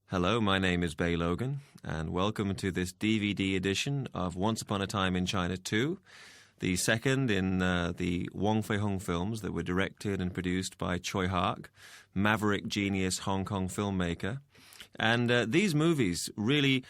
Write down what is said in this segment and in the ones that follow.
Hello, my name is Bey Logan, and welcome to this DVD edition of Once Upon a Time in China 2, the second in the Wong Fei-hung films that were directed and produced by Tsui Hark, maverick genius Hong Kong filmmaker. And these movies really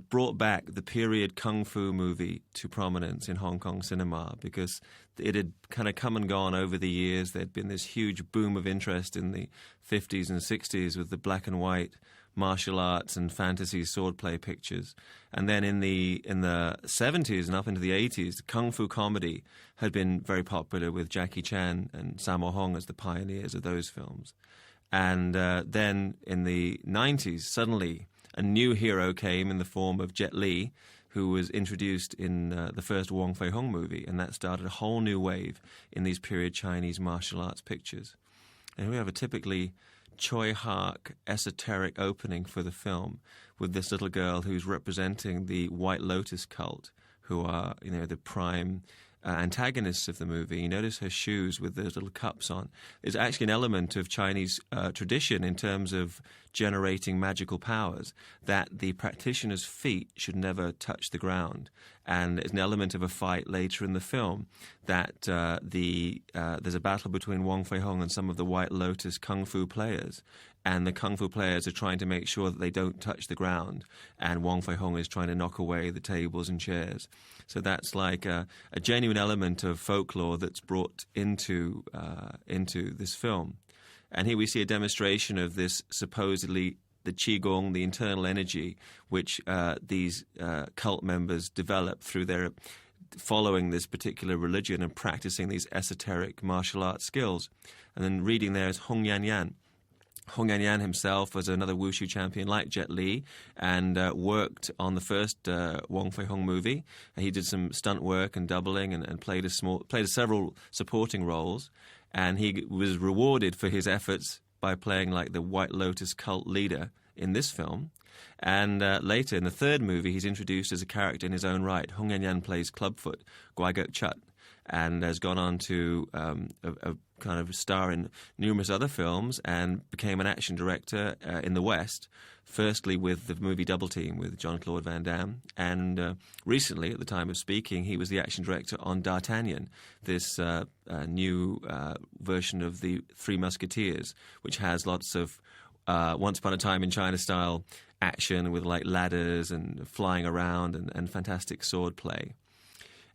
brought back the period kung fu movie to prominence in Hong Kong cinema because it had kind of come and gone over the years. There'd been this huge boom of interest in the 50s and 60s with the black and white martial arts and fantasy swordplay pictures. And then in the 70s and up into the 80s, kung fu comedy had been very popular with Jackie Chan and Sammo Hung as the pioneers of those films. And then in the 90s, suddenly a new hero came in the form of Jet Li, who was introduced in the first Wong Fei-hung movie, and that started a whole new wave in these period Chinese martial arts pictures. And we have a typically Tsui Hark esoteric opening for the film with this little girl who's representing the White Lotus cult, who are, the prime antagonists of the movie. You notice her shoes with those little cups on. There's actually an element of Chinese tradition in terms of generating magical powers, that the practitioner's feet should never touch the ground. And it's an element of a fight later in the film that there's a battle between Wong Fei-hung and some of the White Lotus kung fu players. And the kung fu players are trying to make sure that they don't touch the ground. And Wong Fei-hung is trying to knock away the tables and chairs. So that's like a genuine element of folklore that's brought into this film. And here we see a demonstration of this supposedly the qigong, the internal energy, which these cult members develop through their following this particular religion and practicing these esoteric martial arts skills. And then reading there is Hong Yan. Hong Yan himself was another wushu champion like Jet Li and worked on the first Wong Fei-hung movie. He did some stunt work and doubling and played several supporting roles. And he was rewarded for his efforts by playing like the White Lotus cult leader in this film. And later in the third movie, he's introduced as a character in his own right. Hong Yan plays Clubfoot, Guai Gok Chut, and has gone on to a kind of star in numerous other films and became an action director in the West, firstly with the movie Double Team with Jean-Claude Van Damme, and recently, at the time of speaking, he was the action director on D'Artagnan, this new version of the Three Musketeers, which has lots of Once Upon a Time in China style action with like ladders and flying around and fantastic sword play.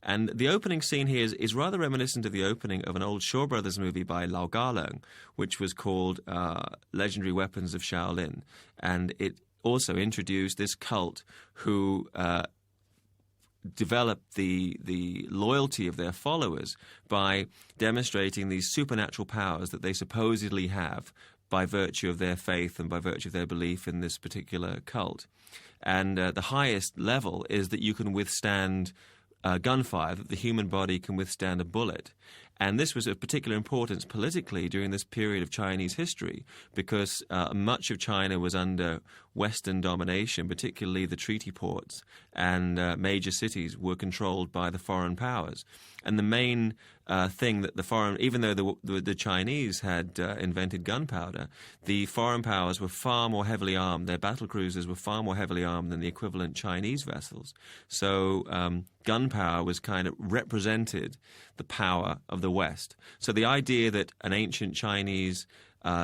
And the opening scene here is rather reminiscent of the opening of an old Shaw Brothers movie by Lau Ga-leung, which was called Legendary Weapons of Shaolin. And it also introduced this cult who developed the loyalty of their followers by demonstrating these supernatural powers that they supposedly have by virtue of their faith and by virtue of their belief in this particular cult. And the highest level is that you can withstand gunfire, that the human body can withstand a bullet. And this was of particular importance politically during this period of Chinese history because much of China was under Western domination, particularly the treaty ports, and major cities were controlled by the foreign powers. And the main thing that the foreign, even though the Chinese had invented gunpowder, the foreign powers were far more heavily armed. Their battle cruisers were far more heavily armed than the equivalent Chinese vessels. So gunpowder was kind of represented the power of the West. So the idea that an ancient Chinese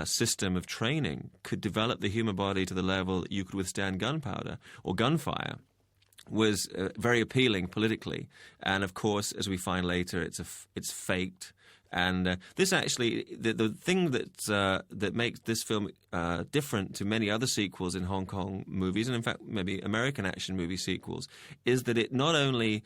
system of training could develop the human body to the level that you could withstand gunpowder or gunfire was very appealing politically. And of course, as we find later, it's faked. And this actually, the thing that makes this film different to many other sequels in Hong Kong movies, and in fact maybe American action movie sequels, is that it not only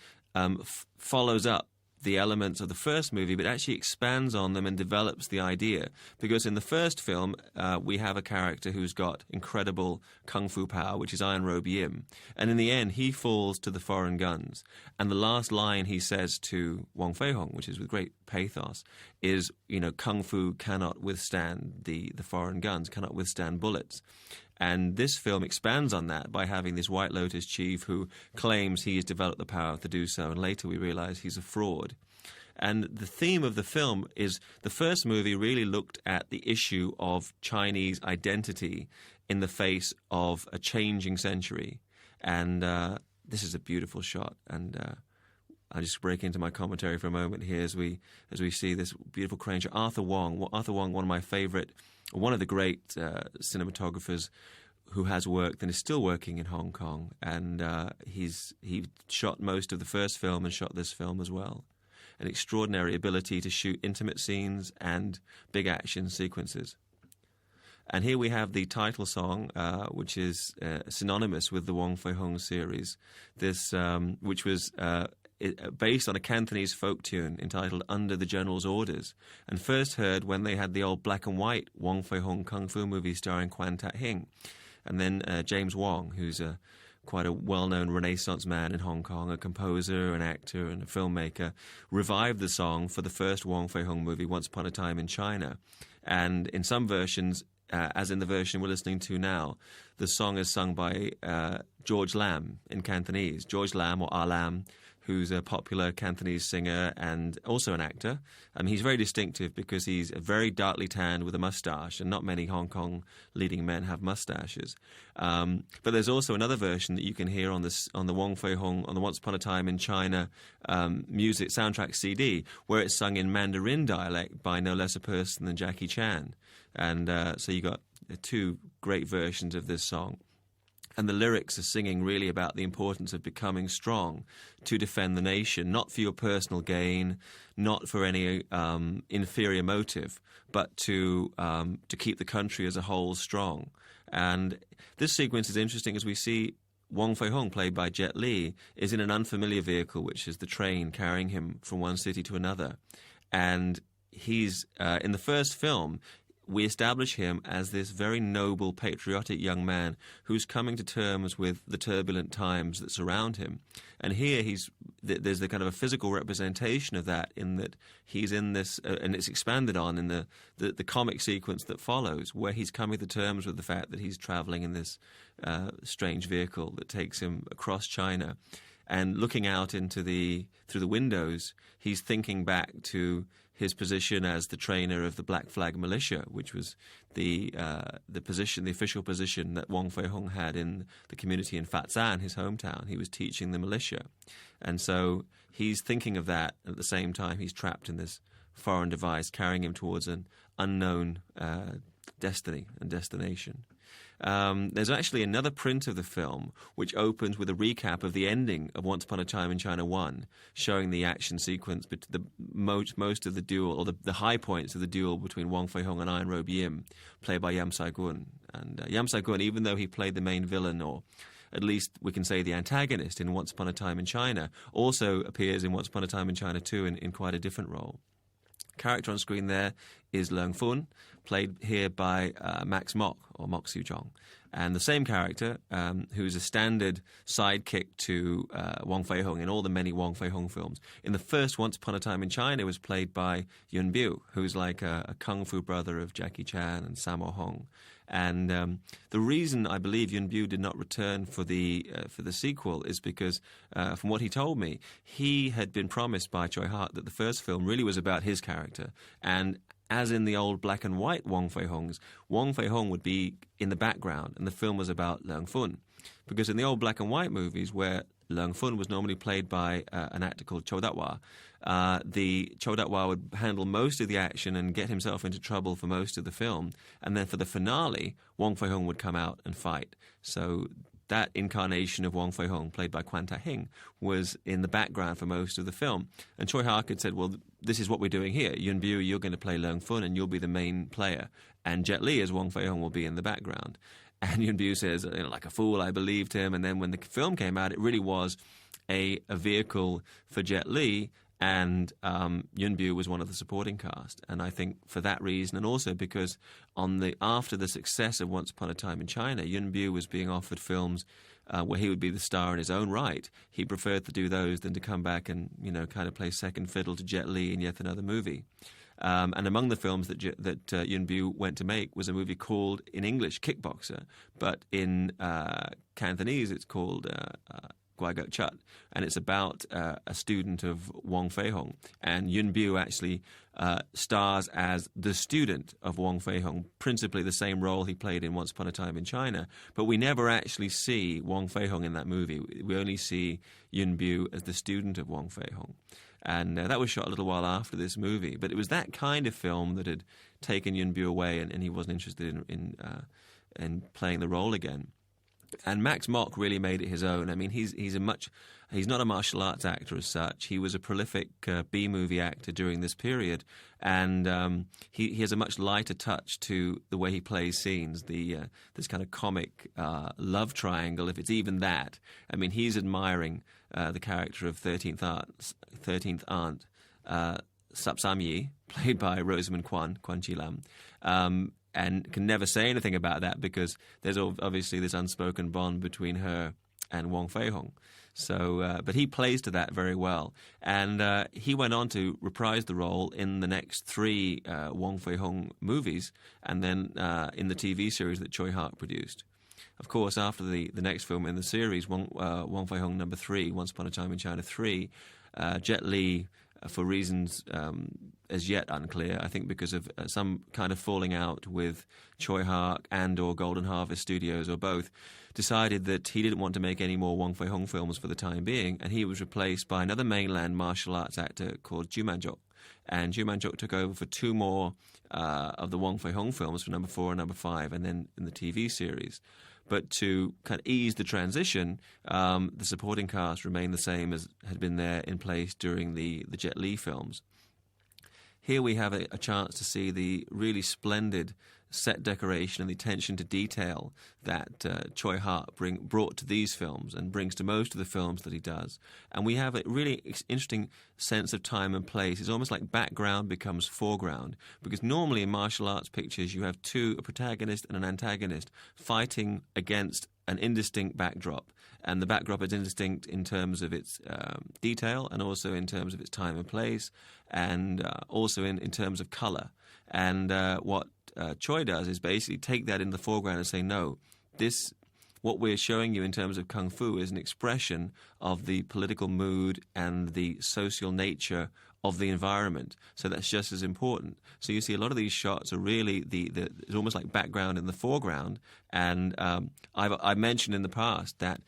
follows up the elements of the first movie, but actually expands on them and develops the idea. Because in the first film, we have a character who's got incredible kung fu power, which is Iron Robe Yim. And in the end, he falls to the foreign guns. And the last line he says to Wong Fei-hung, which is with great pathos, is, kung fu cannot withstand the foreign guns, cannot withstand bullets. And this film expands on that by having this White Lotus chief who claims he has developed the power to do so, and later we realize he's a fraud. And the theme of the film is the first movie really looked at the issue of Chinese identity in the face of a changing century. And this is a beautiful shot. And I'll just break into my commentary for a moment here as we see this beautiful crane shot. Arthur Wong, one of my favorite, one of the great cinematographers who has worked and is still working in Hong Kong. And he shot most of the first film and shot this film as well. An extraordinary ability to shoot intimate scenes and big action sequences. And here we have the title song, which is synonymous with the Wong Fei-hung series. This, which was based on a Cantonese folk tune entitled "Under the General's Orders," and first heard when they had the old black and white Wong Fei-hung kung fu movie starring Quan Tat-hing, and then James Wong, who's quite a well-known Renaissance man in Hong Kong, a composer, an actor, and a filmmaker, revived the song for the first Wong Fei-hung movie, Once Upon a Time in China. And in some versions, as in the version we're listening to now, the song is sung by George Lam in Cantonese. George Lam, or Lam, who's a popular Cantonese singer and also an actor. He's very distinctive because he's very darkly tanned with a mustache, and not many Hong Kong leading men have mustaches. But there's also another version that you can hear on the Wong Fei-hung, on the Once Upon a Time in China music soundtrack CD, where it's sung in Mandarin dialect by no less a person than Jackie Chan. And so you got two great versions of this song. And the lyrics are singing really about the importance of becoming strong to defend the nation, not for your personal gain, not for any inferior motive, but to keep the country as a whole strong. And this sequence is interesting as we see Wong Fei-hung, played by Jet Li, is in an unfamiliar vehicle, which is the train carrying him from one city to another. And he's, in the first film, we establish him as this very noble, patriotic young man who's coming to terms with the turbulent times that surround him. And here there's the kind of a physical representation of that, in that he's in this, and it's expanded on in the comic sequence that follows, where he's coming to terms with the fact that he's traveling in this strange vehicle that takes him across China. And looking out through the windows, he's thinking back to his position as the trainer of the Black Flag Militia, which was the official position that Wong Fei-hung had in the community in Fatzan, his hometown. He was teaching the militia. And so he's thinking of that, and at the same time he's trapped in this foreign device carrying him towards an unknown destiny and destination. There's actually another print of the film which opens with a recap of the ending of Once Upon a Time in China 1, showing the action sequence, most of the duel, or the high points of the duel between Wong Fei-hung and Iron Robe Yim, played by Yam Sai-gun. And Yam Sai-gun, even though he played the main villain, or at least we can say the antagonist in Once Upon a Time in China, also appears in Once Upon a Time in China 2 in quite a different role. Character on screen there is Leung Fun, played here by Max Mok, or Mok Soo-jong. And the same character, who's a standard sidekick to Wong Fei-hung in all the many Wong Fei-hung films. In the first Once Upon a Time in China, was played by Yun Biu, who's like a kung fu brother of Jackie Chan and Sammo Hung. And the reason I believe Yun Biu did not return for the sequel is because, from what he told me, he had been promised by Tsui Hark that the first film really was about his character. And as in the old black and white Wong Fei-hungs, Wong Fei-hung would be in the background, and the film was about Leung Fun. Because in the old black and white movies, where Leung Fun was normally played by an actor called Cho Dat-wah, the Cho Dat-wah would handle most of the action and get himself into trouble for most of the film. And then for the finale, Wong Fei-hung would come out and fight. So that incarnation of Wong Fei-hung, played by Quan Tat-hing, was in the background for most of the film. And Tsui Hark had said, well, this is what we're doing here. Yun Biu, you're going to play Leung Fun and you'll be the main player. And Jet Li as Wong Fei-hung will be in the background. And Yun Biu says, like a fool, I believed him. And then when the film came out, it really was a vehicle for Jet Li, and Yun Biu was one of the supporting cast. And I think for that reason, and also because after the success of Once Upon a Time in China, Yun Biu was being offered films where he would be the star in his own right. He preferred to do those than to come back and kind of play second fiddle to Jet Li in yet another movie. And among the films that Yun Biu went to make was a movie called, in English, Kickboxer, but in Cantonese it's called Guai Gek Chut, and it's about a student of Wong Fei-hung. And Yuen Biao actually stars as the student of Wong Fei-hung, principally the same role he played in Once Upon a Time in China. But we never actually see Wong Fei-hung in that movie. We only see Yuen Biao as the student of Wong Fei-hung. And that was shot a little while after this movie. But it was that kind of film that had taken Yuen Biao away, and he wasn't interested in playing the role again. And Max Mock really made it his own. I mean, he's not a martial arts actor as such. He was a prolific B-movie actor during this period, and he has a much lighter touch to the way he plays scenes. This kind of comic love triangle, if it's even that. I mean, he's admiring the character of 13th Aunt Sapsamyi, played by Rosamund Kwan Chi Lam. And can never say anything about that because there's obviously this unspoken bond between her and Wong Fei-hung. So, but he plays to that very well. And he went on to reprise the role in the next 3 Wong Fei-hung movies, and then in the TV series that Tsui Hark produced. Of course, after the next film in the series, Wong Fei-hung number 3, Once Upon a Time in China 3, Jet Li, for reasons as yet unclear, I think because of some kind of falling out with Tsui Hark and or Golden Harvest Studios or both, decided that he didn't want to make any more Wong Fei-hung films for the time being, and he was replaced by another mainland martial arts actor called Ju Man-jok. And Ju Man-jok took over for 2 more of the Wong Fei-hung films, for number 4 and number 5, and then in the TV series. But to kind of ease the transition, the supporting cast remained the same as had been there in place during the Jet Li films. Here we have a chance to see the really splendid set decoration and the attention to detail that Tsui Hark brought to these films and brings to most of the films that he does. And we have a really interesting sense of time and place. It's almost like background becomes foreground, because normally in martial arts pictures you have a protagonist and an antagonist, fighting against an indistinct backdrop. And the backdrop is indistinct in terms of its detail, and also in terms of its time and place, and also in terms of color. And what Tsui does is basically take that in the foreground and say, no, what we're showing you in terms of Kung Fu is an expression of the political mood and the social nature of the environment. So that's just as important. So you see a lot of these shots are really it's almost like background in the foreground. And I've mentioned in the past that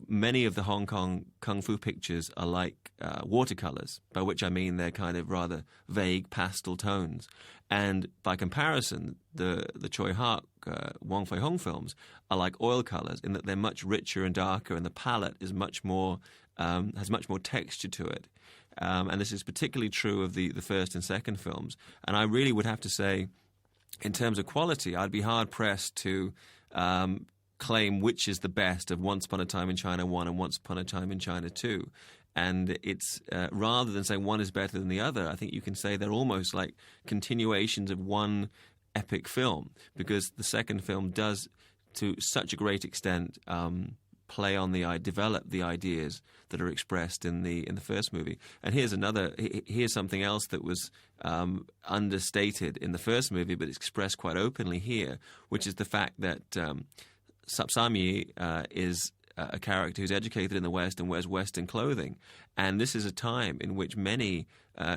many of the Hong Kong Kung Fu pictures are like watercolors, by which I mean they're kind of rather vague pastel tones. And by comparison, the Tsui Hark Wong Fei-hung films are like oil colors in that they're much richer and darker, and the palette is much more has much more texture to it. And this is particularly true of the first and second films. And I really would have to say, in terms of quality, I'd be hard-pressed to claim which is the best of Once Upon a Time in China 1 and Once Upon a Time in China 2. And it's rather than saying one is better than the other, I think you can say they're almost like continuations of one epic film, because the second film does, to such a great extent, develop the ideas that are expressed in the first movie. And here's something else that was understated in the first movie, but it's expressed quite openly here, which is the fact that Sapsamyi is a character who's educated in the West and wears Western clothing. And this is a time in which many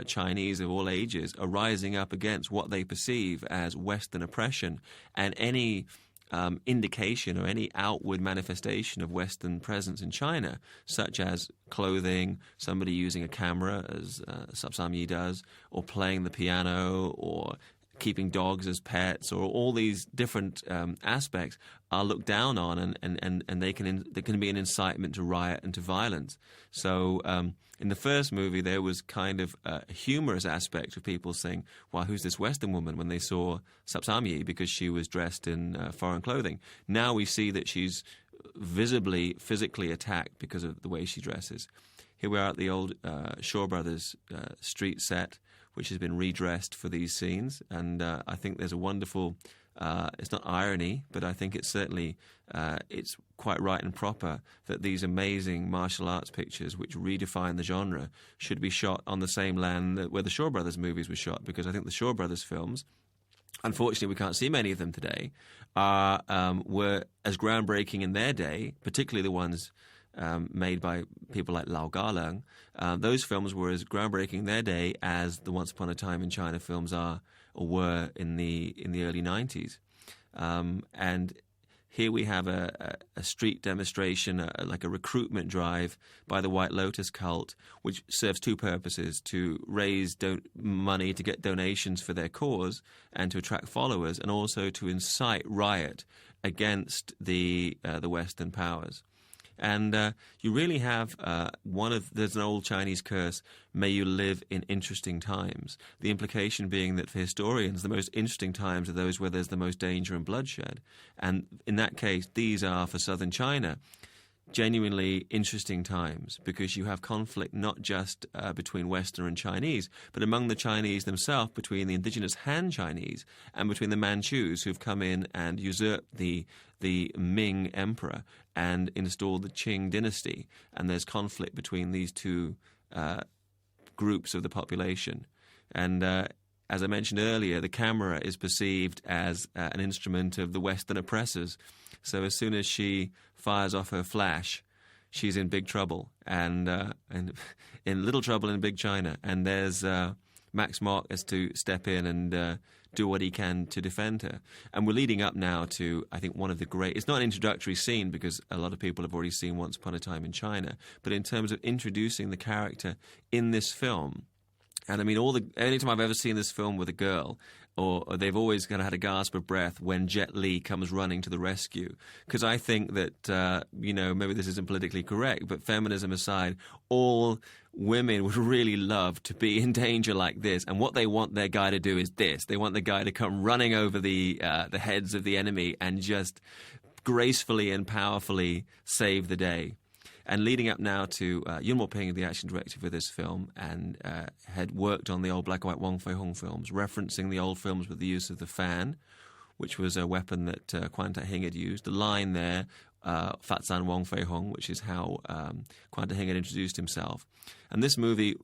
Chinese of all ages are rising up against what they perceive as Western oppression, and any indication or any outward manifestation of Western presence in China, such as clothing, somebody using a camera, as Sapsamyi does, or playing the piano, or keeping dogs as pets, or all these different aspects are looked down on, and they can be an incitement to riot and to violence. So in the first movie, there was kind of a humorous aspect of people saying, "Well, who's this Western woman?" when they saw Sapsamyi, because she was dressed in foreign clothing. Now we see that she's visibly, physically attacked because of the way she dresses. Here we are at the old Shaw Brothers street set, which has been redressed for these scenes. And I think there's a wonderful, it's not irony, but I think it's certainly, it's quite right and proper that these amazing martial arts pictures, which redefine the genre, should be shot on the same land where the Shaw Brothers movies were shot, because I think the Shaw Brothers films, unfortunately we can't see many of them today, were as groundbreaking in their day, particularly the ones made by people like Lau Ga-leung. Those films were as groundbreaking in their day as the Once Upon a Time in China films are or were in the early 90s. And here we have a street demonstration, like a recruitment drive by the White Lotus cult, which serves two purposes: to raise money to get donations for their cause and to attract followers, and also to incite riot against the Western powers. And you really have there's an old Chinese curse, may you live in interesting times. The implication being that for historians, the most interesting times are those where there's the most danger and bloodshed. And in that case, these are, for southern China, genuinely interesting times, because you have conflict not just between Western and Chinese, but among the Chinese themselves, between the indigenous Han Chinese and between the Manchus who've come in and usurped the Ming emperor and installed the Qing dynasty. And there's conflict between these two groups of the population. And as I mentioned earlier, the camera is perceived as an instrument of the Western oppressors. So as soon as she fires off her flash, she's in big trouble, and in little trouble in big China. And there's Max Mock has to step in and do what he can to defend her. And we're leading up now to, I think, one of the great... It's not an introductory scene because a lot of people have already seen Once Upon a Time in China, but in terms of introducing the character in this film... And I mean, any time I've ever seen this film with a girl, or they've always kind of had a gasp of breath when Jet Li comes running to the rescue. Because I think that, maybe this isn't politically correct, but feminism aside, all women would really love to be in danger like this. And what they want their guy to do is this. They want the guy to come running over the heads of the enemy and just gracefully and powerfully save the day. And leading up now to Yuen Woo-ping, the action director for this film, and had worked on the old black and white Wong Fei-hung films, referencing the old films with the use of the fan, which was a weapon that Kwan Ta-hing had used. The line there, Fat San Wong Fei-hung, which is how Kwan Ta-hing had introduced himself. And this movie,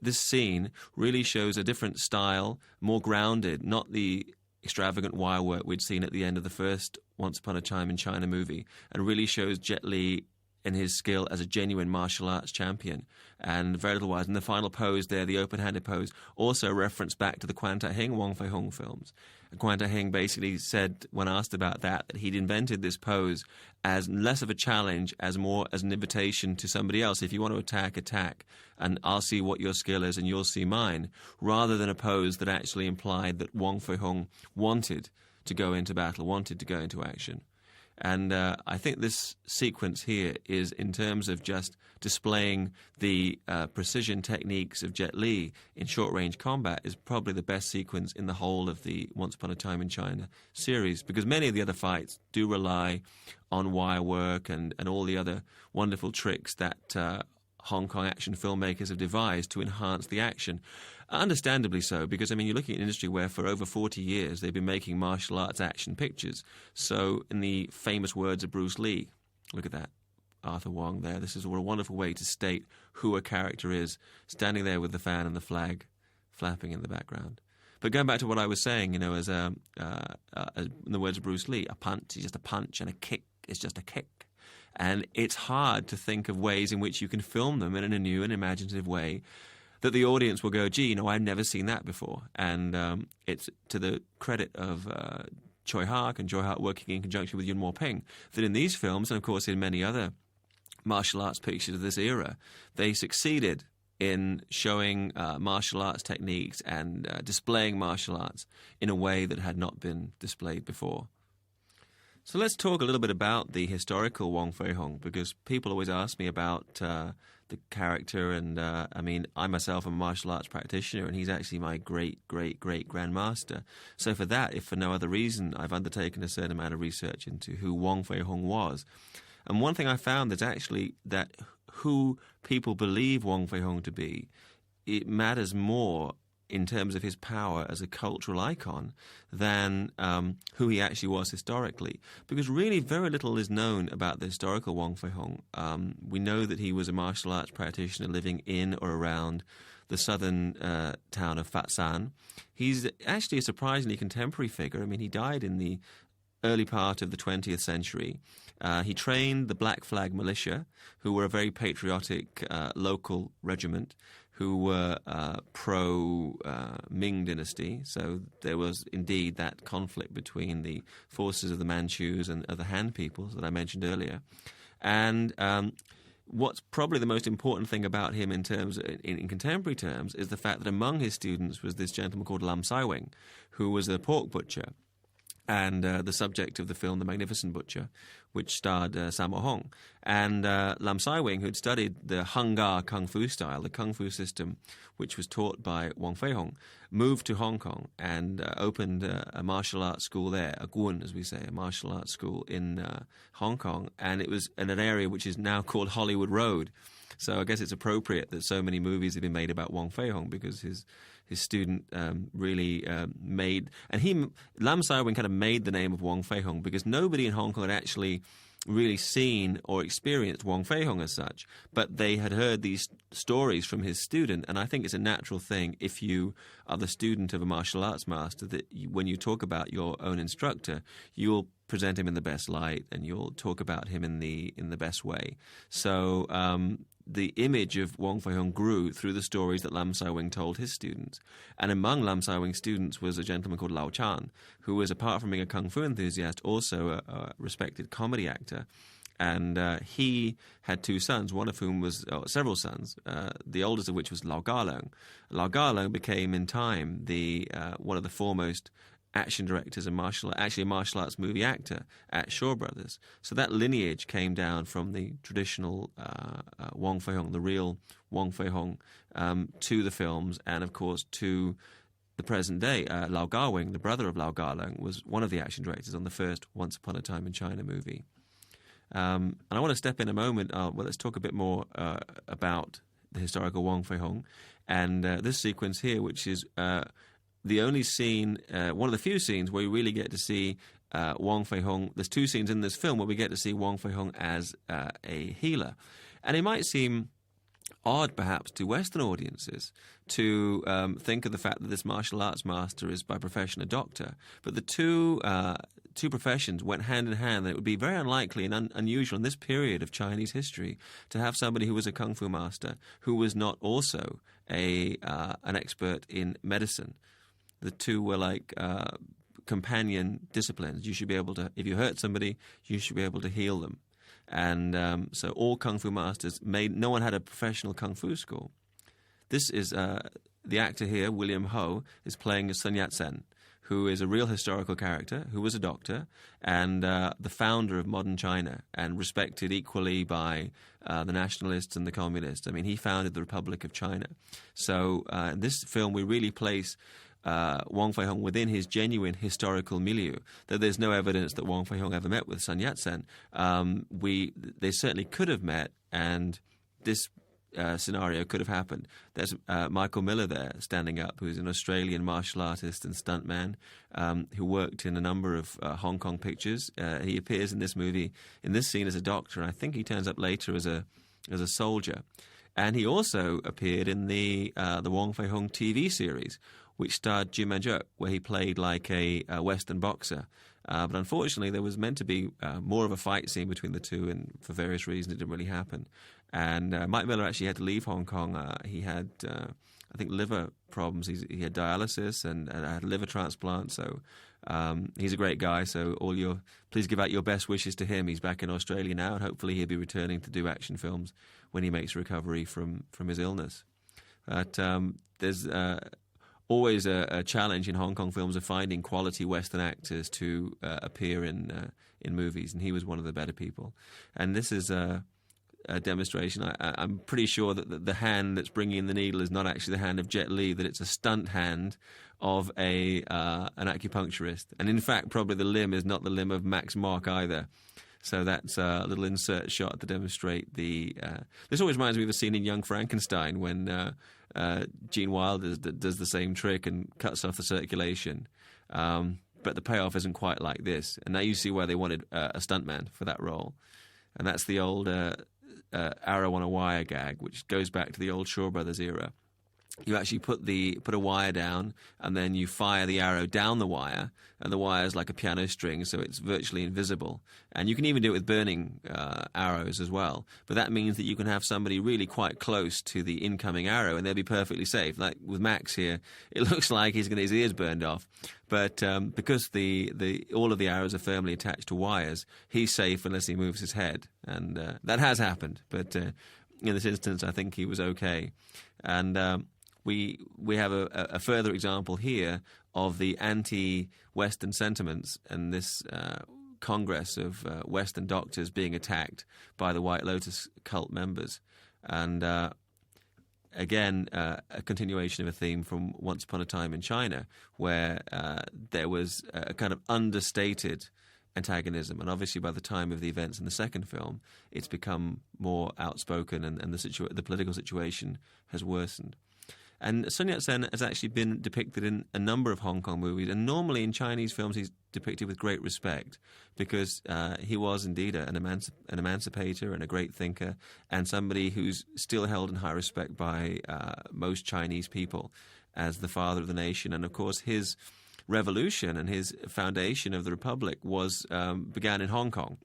this scene, really shows a different style, more grounded, not the extravagant wire work we'd seen at the end of the first Once Upon a Time in China movie, and really shows Jet Li in his skill as a genuine martial arts champion. And very little wise. And the final pose there, the open-handed pose, also referenced back to the Kwan Ta-hing Wong Fei-hung films. And Kwan Ta-hing basically said, when asked about that he'd invented this pose as less of a challenge, as more as an invitation to somebody else. If you want to attack, and I'll see what your skill is and you'll see mine, rather than a pose that actually implied that Wong Fei-hung wanted to go into battle, wanted to go into action. And I think this sequence here is, in terms of just displaying the precision techniques of Jet Li in short-range combat, is probably the best sequence in the whole of the Once Upon a Time in China series, because many of the other fights do rely on wire work and all the other wonderful tricks that Hong Kong action filmmakers have devised to enhance the action. Understandably so, because, I mean, you're looking at an industry where for over 40 years they've been making martial arts action pictures. So in the famous words of Bruce Lee, look at that, Arthur Wong there, this is a wonderful way to state who a character is, standing there with the fan and the flag flapping in the background. But going back to what I was saying, as in the words of Bruce Lee, a punch is just a punch and a kick is just a kick. And it's hard to think of ways in which you can film them in a new and imaginative way that the audience will go, gee, I've never seen that before. And it's to the credit of Tsui Hark and Tsui Hark working in conjunction with Yuen Woo-ping that in these films, and of course in many other martial arts pictures of this era, they succeeded in showing martial arts techniques and displaying martial arts in a way that had not been displayed before. So let's talk a little bit about the historical Wong Fei-hung, because people always ask me about the character, and I myself am a martial arts practitioner, and he's actually my great grandmaster. So for that, if for no other reason, I've undertaken a certain amount of research into who Wong Fei-hung was. And one thing I found is actually that who people believe Wong Fei-hung to be, it matters more in terms of his power as a cultural icon than who he actually was historically. Because really very little is known about the historical Wong Fei-hung. We know that he was a martial arts practitioner living in or around the southern town of Fat San. He's actually a surprisingly contemporary figure. I mean, he died in the early part of the 20th century. He trained the Black Flag Militia, who were a very patriotic local regiment, who were pro-Ming dynasty. So there was indeed that conflict between the forces of the Manchus and of the Han peoples that I mentioned earlier. And what's probably the most important thing about him in contemporary terms is the fact that among his students was this gentleman called Lam Sai-wing, who was a pork butcher and the subject of the film The Magnificent Butcher, which starred Sammo Hung. And Lam Sai-wing, who had studied the Hung-gar Kung Fu style, the Kung Fu system, which was taught by Wong Fei-hung, moved to Hong Kong and opened a martial arts school there, a guan, as we say, a martial arts school in Hong Kong. And it was in an area which is now called Hollywood Road. So I guess it's appropriate that so many movies have been made about Wong Fei-hung, because his student really made... And Lam Sai-wing kind of made the name of Wong Fei-hung because nobody in Hong Kong had actually really seen or experienced Wong Fei-hung as such, but they had heard these stories from his student. And I think it's a natural thing, if you are the student of a martial arts master, that when you talk about your own instructor, you'll present him in the best light and you'll talk about him in the best way. So the image of Wong Fei-hung grew through the stories that Lam Sai-wing told his students. And among Lam Sai-wing's students was a gentleman called Lau Chan, who was, apart from being a kung fu enthusiast, also a respected comedy actor. And he had two sons, one of whom was several sons, the oldest of which was Lau Ga-leung. Lau Ga-leung became in time one of the foremost action directors and actually a martial arts movie actor at Shaw Brothers. So that lineage came down from the traditional Wong Fei-hung, the real Wong Fei-hung, to the films, and of course to the present day. Lau Ga-wing, the brother of Lau Ga-leung, was one of the action directors on the first Once Upon a Time in China movie. And I want to step in a moment. Let's talk a bit more about the historical Wong Fei-hung and this sequence here, which is the only scene, one of the few scenes where you really get to see Wong Fei-hung. There's two scenes in this film where we get to see Wong Fei-hung as a healer. And it might seem odd, perhaps, to Western audiences to think of the fact that this martial arts master is by profession a doctor. But the two professions went hand in hand, and it would be very unlikely and unusual in this period of Chinese history to have somebody who was a kung fu master who was not also an expert in medicine. The two were like companion disciplines. You should be able to, if you hurt somebody, you should be able to heal them. And so all kung fu masters no one had a professional kung fu school. This is the actor here, William Ho, is playing Sun Yat-sen, who is a real historical character, who was a doctor, and the founder of modern China, and respected equally by the nationalists and the communists. I mean, he founded the Republic of China. So in this film, we really place Wong Fei-hung within his genuine historical milieu. Though there's no evidence that Wong Fei-hung ever met with Sun Yat-sen, they certainly could have met, and this scenario could have happened. There's Michael Miller there standing up, who's an Australian martial artist and stuntman who worked in a number of Hong Kong pictures. He appears in this movie, in this scene, as a doctor, and I think he turns up later as a soldier. And he also appeared in the Wong Fei-hung TV series, which starred Jim Majuk, where he played like a Western boxer. But unfortunately, there was meant to be more of a fight scene between the two, and for various reasons, it didn't really happen. And Mike Miller actually had to leave Hong Kong. He had, I think, liver problems. He had dialysis and had a liver transplant. So he's a great guy. So please give out your best wishes to him. He's back in Australia now, and hopefully he'll be returning to do action films when he makes recovery from his illness. But there's always a challenge in Hong Kong films of finding quality Western actors to appear in movies, and he was one of the better people. And this is a demonstration. I'm pretty sure that the hand that's bringing in the needle is not actually the hand of Jet Li, that it's a stunt hand of an acupuncturist. And in fact, probably the limb is not the limb of Max Mock either. So that's a little insert shot to demonstrate the... This always reminds me of a scene in Young Frankenstein when Gene Wilder does the same trick and cuts off the circulation. But the payoff isn't quite like this. And now you see why they wanted a stuntman for that role. And that's the old arrow on a wire gag, which goes back to the old Shaw Brothers era. you actually put a wire down, and then you fire the arrow down the wire, and the wire is like a piano string, so it's virtually invisible. And you can even do it with burning arrows as well. But that means that you can have somebody really quite close to the incoming arrow, and they'll be perfectly safe. Like with Max here, it looks like he's going to get his ears burned off. But because all of the arrows are firmly attached to wires, he's safe unless he moves his head. And that has happened. But in this instance, I think he was okay. And we have a further example here of the anti-Western sentiments and this Congress of Western doctors being attacked by the White Lotus cult members. And again, a continuation of a theme from Once Upon a Time in China, where there was a kind of understated antagonism. And obviously by the time of the events in the second film, it's become more outspoken, and the political situation has worsened. And Sun Yat-sen has actually been depicted in a number of Hong Kong movies, and normally in Chinese films he's depicted with great respect, because he was indeed an emancipator and a great thinker, and somebody who's still held in high respect by most Chinese people as the father of the nation. And of course his revolution and his foundation of the Republic began in Hong Kong,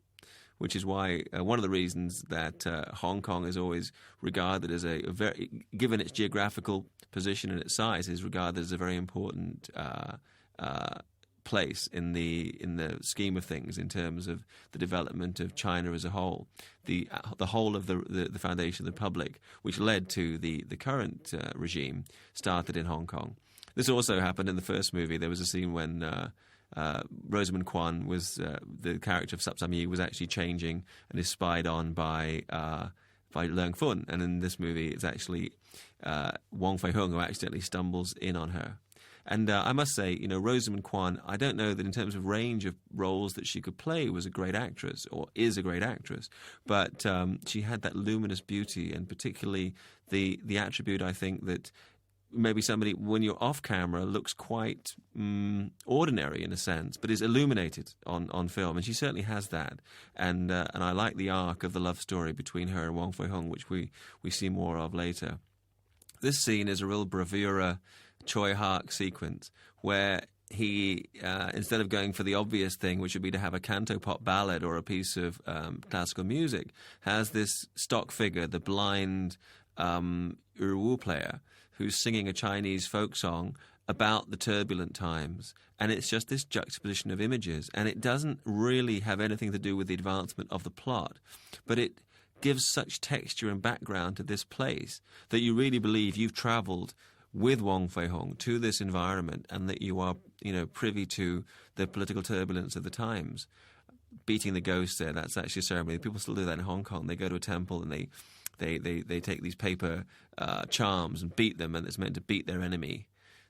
which is why one of the reasons that Hong Kong is always regarded as given its geographical position and its size, is regarded as a very important place in the scheme of things in terms of the development of China as a whole. The whole of the foundation of the Republic, which led to the current regime, started in Hong Kong. This also happened in the first movie. There was a scene when Rosamund Kwan was the character of Sapsam Yi was actually changing and is spied on by Leung Fun, and in this movie it's actually Wong Fei-hung who accidentally stumbles in on her. And I must say, Rosamund Kwan, I don't know that in terms of range of roles that she could play was a great actress, or is a great actress, but she had that luminous beauty, and particularly the attribute, I think, that maybe somebody, when you're off camera, looks quite ordinary in a sense, but is illuminated on film, and she certainly has that. And I like the arc of the love story between her and Wong Fei-hung, which we see more of later. This scene is a real bravura Tsui Hark sequence where he, instead of going for the obvious thing, which would be to have a cantopop ballad or a piece of classical music, has this stock figure, the blind Urwu player, who's singing a Chinese folk song about the turbulent times. And it's just this juxtaposition of images. And it doesn't really have anything to do with the advancement of the plot, but it gives such texture and background to this place that you really believe you've travelled with Wong Fei-hung to this environment, and that you are, privy to the political turbulence of the times. Beating the ghost there, that's actually a ceremony. People still do that in Hong Kong. They go to a temple and they take these paper charms and beat them, and it's meant to beat their enemy.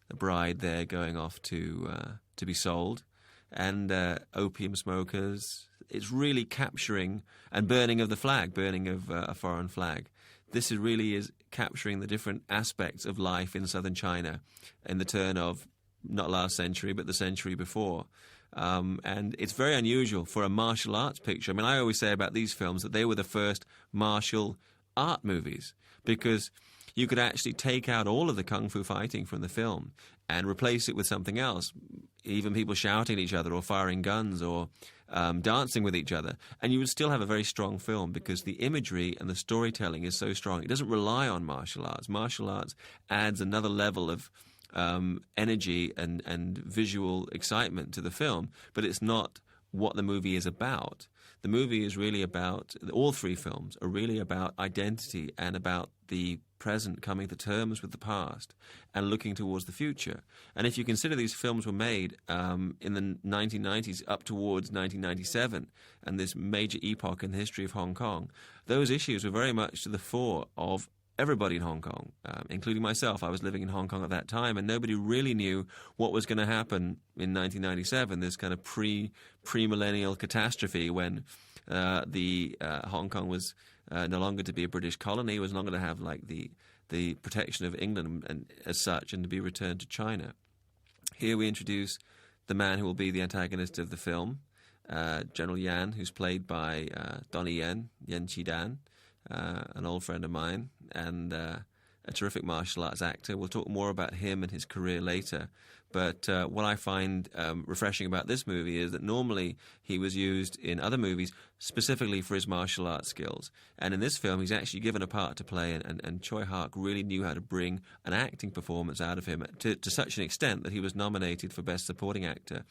The bride there going off to be sold, and opium smokers. It's really capturing, and burning of the flag, burning of a foreign flag. This really is capturing the different aspects of life in southern China in the turn of not last century but the century before. And it's very unusual for a martial arts picture. I mean, I always say about these films that they were the first martial art movies, because you could actually take out all of the kung fu fighting from the film and replace it with something else, even people shouting at each other or firing guns or dancing with each other, and you would still have a very strong film, because the imagery and the storytelling is so strong. It doesn't rely on martial arts. Martial arts adds another level of energy and visual excitement to the film, but it's not what the movie is about. The movie is really about, all three films are really about identity and about the present coming to terms with the past and looking towards the future. And if you consider these films were made in the 1990s up towards 1997, and this major epoch in the history of Hong Kong, those issues were very much to the fore of everybody in Hong Kong, including myself. I was living in Hong Kong at that time, and nobody really knew what was going to happen in 1997, this kind of pre-millennial catastrophe when Hong Kong was no longer to be a British colony, was no longer to have like the protection of England and as such, and to be returned to China. Here we introduce the man who will be the antagonist of the film, General Yan, who's played by Donnie Yen, Yen Chi-dan, an old friend of mine, and a terrific martial arts actor. We'll talk more about him and his career later. But what I find refreshing about this movie is that normally he was used in other movies specifically for his martial arts skills. And in this film, he's actually given a part to play, and Tsui Hark really knew how to bring an acting performance out of him to such an extent that he was nominated for Best Supporting Actor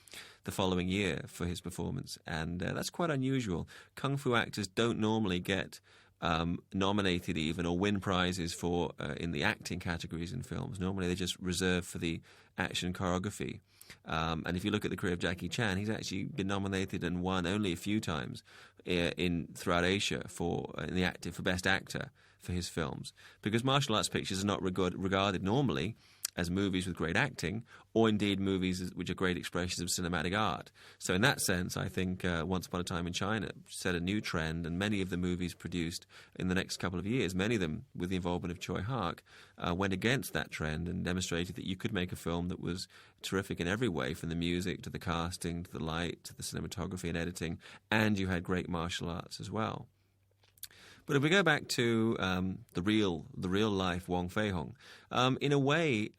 the following year for his performance. And that's quite unusual. Kung fu actors don't normally get nominated even or win prizes for in the acting categories in films. Normally they're just reserved for the action choreography. And if you look at the career of Jackie Chan, he's actually been nominated and won only a few times throughout Asia for Best Actor for his films, because martial arts pictures are not regarded normally as movies with great acting, or indeed movies which are great expressions of cinematic art. So in that sense, I think Once Upon a Time in China set a new trend, and many of the movies produced in the next couple of years, many of them with the involvement of Tsui Hark, went against that trend and demonstrated that you could make a film that was terrific in every way, from the music to the casting to the light to the cinematography and editing, and you had great martial arts as well. But if we go back to the real life Wong Fei-hung, in a way,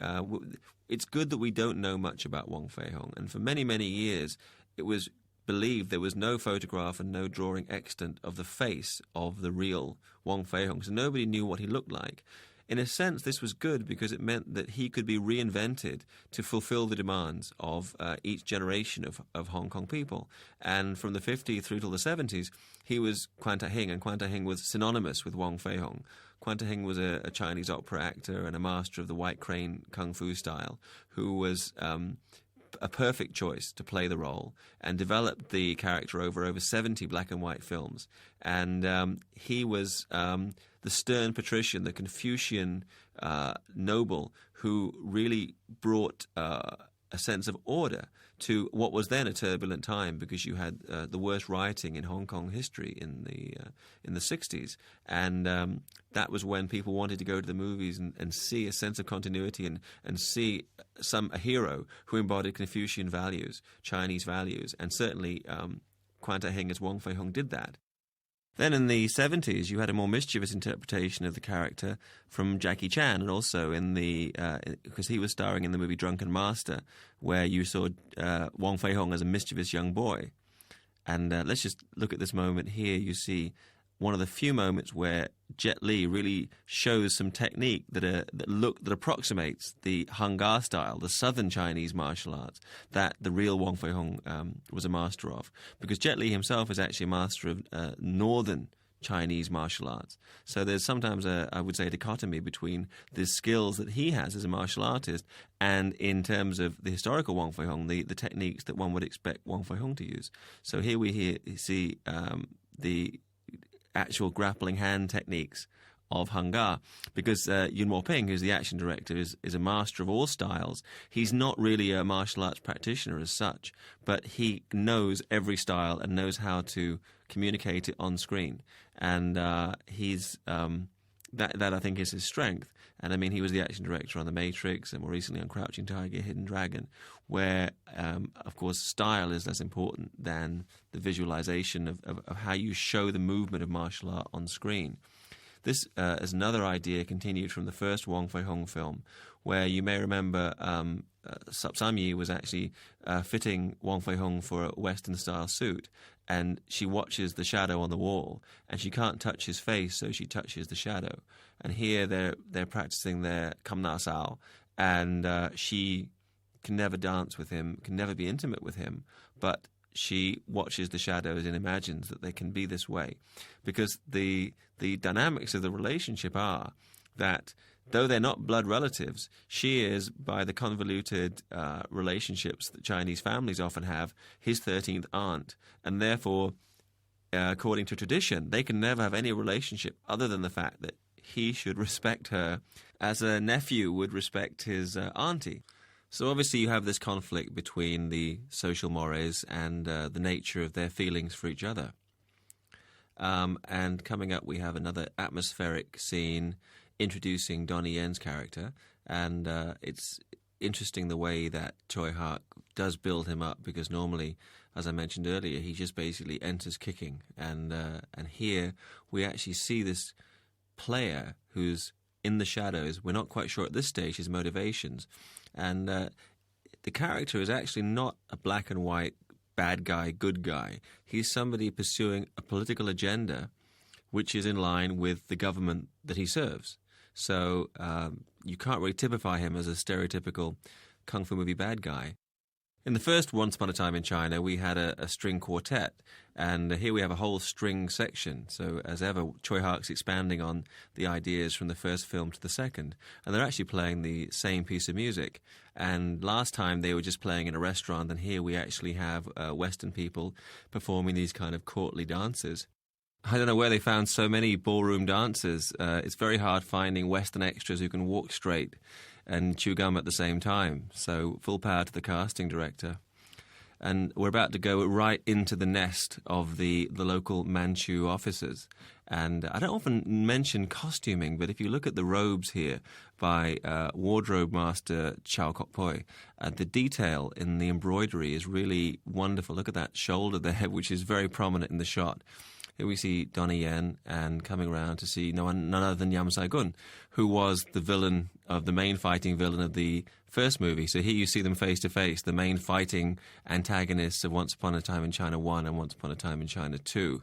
it's good that we don't know much about Wong Fei-hung. And for many, many years, it was believed there was no photograph and no drawing extant of the face of the real Wong Fei-hung, so nobody knew what he looked like. In a sense, this was good because it meant that he could be reinvented to fulfill the demands of each generation of Hong Kong people. And from the 50s through till the 70s, he was Kwan Ta-hing, and Kwan Ta-hing was synonymous with Wong Fei-hung. Kwan Ta-hing was a Chinese opera actor and a master of the white crane kung fu style, who was a perfect choice to play the role, and developed the character over 70 black and white films. And he was the stern patrician, the Confucian noble, who really brought a sense of order to what was then a turbulent time, because you had the worst rioting in Hong Kong history in the 60s, and that was when people wanted to go to the movies and see a sense of continuity and see a hero who embodied Confucian values, Chinese values, and certainly Kwan Ta-hing as Wong Fei-hung did that. Then in the 70s, you had a more mischievous interpretation of the character from Jackie Chan, and also because he was starring in the movie Drunken Master, where you saw Wong Fei-hung as a mischievous young boy. And let's just look at this moment here. You see one of the few moments where Jet Li really shows some technique that approximates the Hung Gar style, the southern Chinese martial arts that the real Wong Fei-hung was a master of. Because Jet Li himself is actually a master of northern Chinese martial arts. So there's sometimes I would say, a dichotomy between the skills that he has as a martial artist and, in terms of the historical Wong Fei-hung, the techniques that one would expect Wong Fei-hung to use. So here we see the actual grappling hand techniques of Hung Gar, because Yuen Wo-ping, who's the action director, is a master of all styles. He's not really a martial arts practitioner as such, but he knows every style and knows how to communicate it on screen. And he's that I think is his strength. And I mean, he was the action director on The Matrix and more recently on Crouching Tiger, Hidden Dragon, where, of course, style is less important than the visualization of how you show the movement of martial art on screen. This is another idea continued from the first Wong Fei-hung film, where you may remember Sam Yi was actually fitting Wong Fei-hung for a Western-style suit, and she watches the shadow on the wall, and she can't touch his face, so she touches the shadow. And here they're practicing their Kam Na Sao, and she can never dance with him, can never be intimate with him, but she watches the shadows and imagines that they can be this way. Because the dynamics of the relationship are that, though they're not blood relatives, she is, by the convoluted relationships that Chinese families often have, his 13th aunt. And therefore, according to tradition, they can never have any relationship other than the fact that he should respect her as a nephew would respect his auntie. So obviously you have this conflict between the social mores and the nature of their feelings for each other. And coming up, we have another atmospheric scene introducing Donnie Yen's character. And it's interesting the way that Tsui Hark does build him up, because normally, as I mentioned earlier, he just basically enters kicking. And here we actually see this player who's in the shadows. We're not quite sure at this stage his motivations. And the character is actually not a black and white bad guy, good guy. He's somebody pursuing a political agenda which is in line with the government that he serves. So you can't really typify him as a stereotypical kung fu movie bad guy. In the first Once Upon a Time in China, we had a string quartet, and here we have a whole string section. So, as ever, Tsui Hark's expanding on the ideas from the first film to the second, and they're actually playing the same piece of music. And last time they were just playing in a restaurant, and here we actually have Western people performing these kind of courtly dances. I don't know where they found so many ballroom dancers. It's very hard finding Western extras who can walk straight and chew gum at the same time. So full power to the casting director. And we're about to go right into the nest of the local Manchu officers. And I don't often mention costuming, but if you look at the robes here by wardrobe master Chow Kok Poi, the detail in the embroidery is really wonderful. Look at that shoulder there, which is very prominent in the shot. Here we see Donnie Yen, and coming around to see none other than Yam Sai-gun, who was the main fighting villain of the first movie. So here you see them face to face, the main fighting antagonists of Once Upon a Time in China 1 and Once Upon a Time in China 2.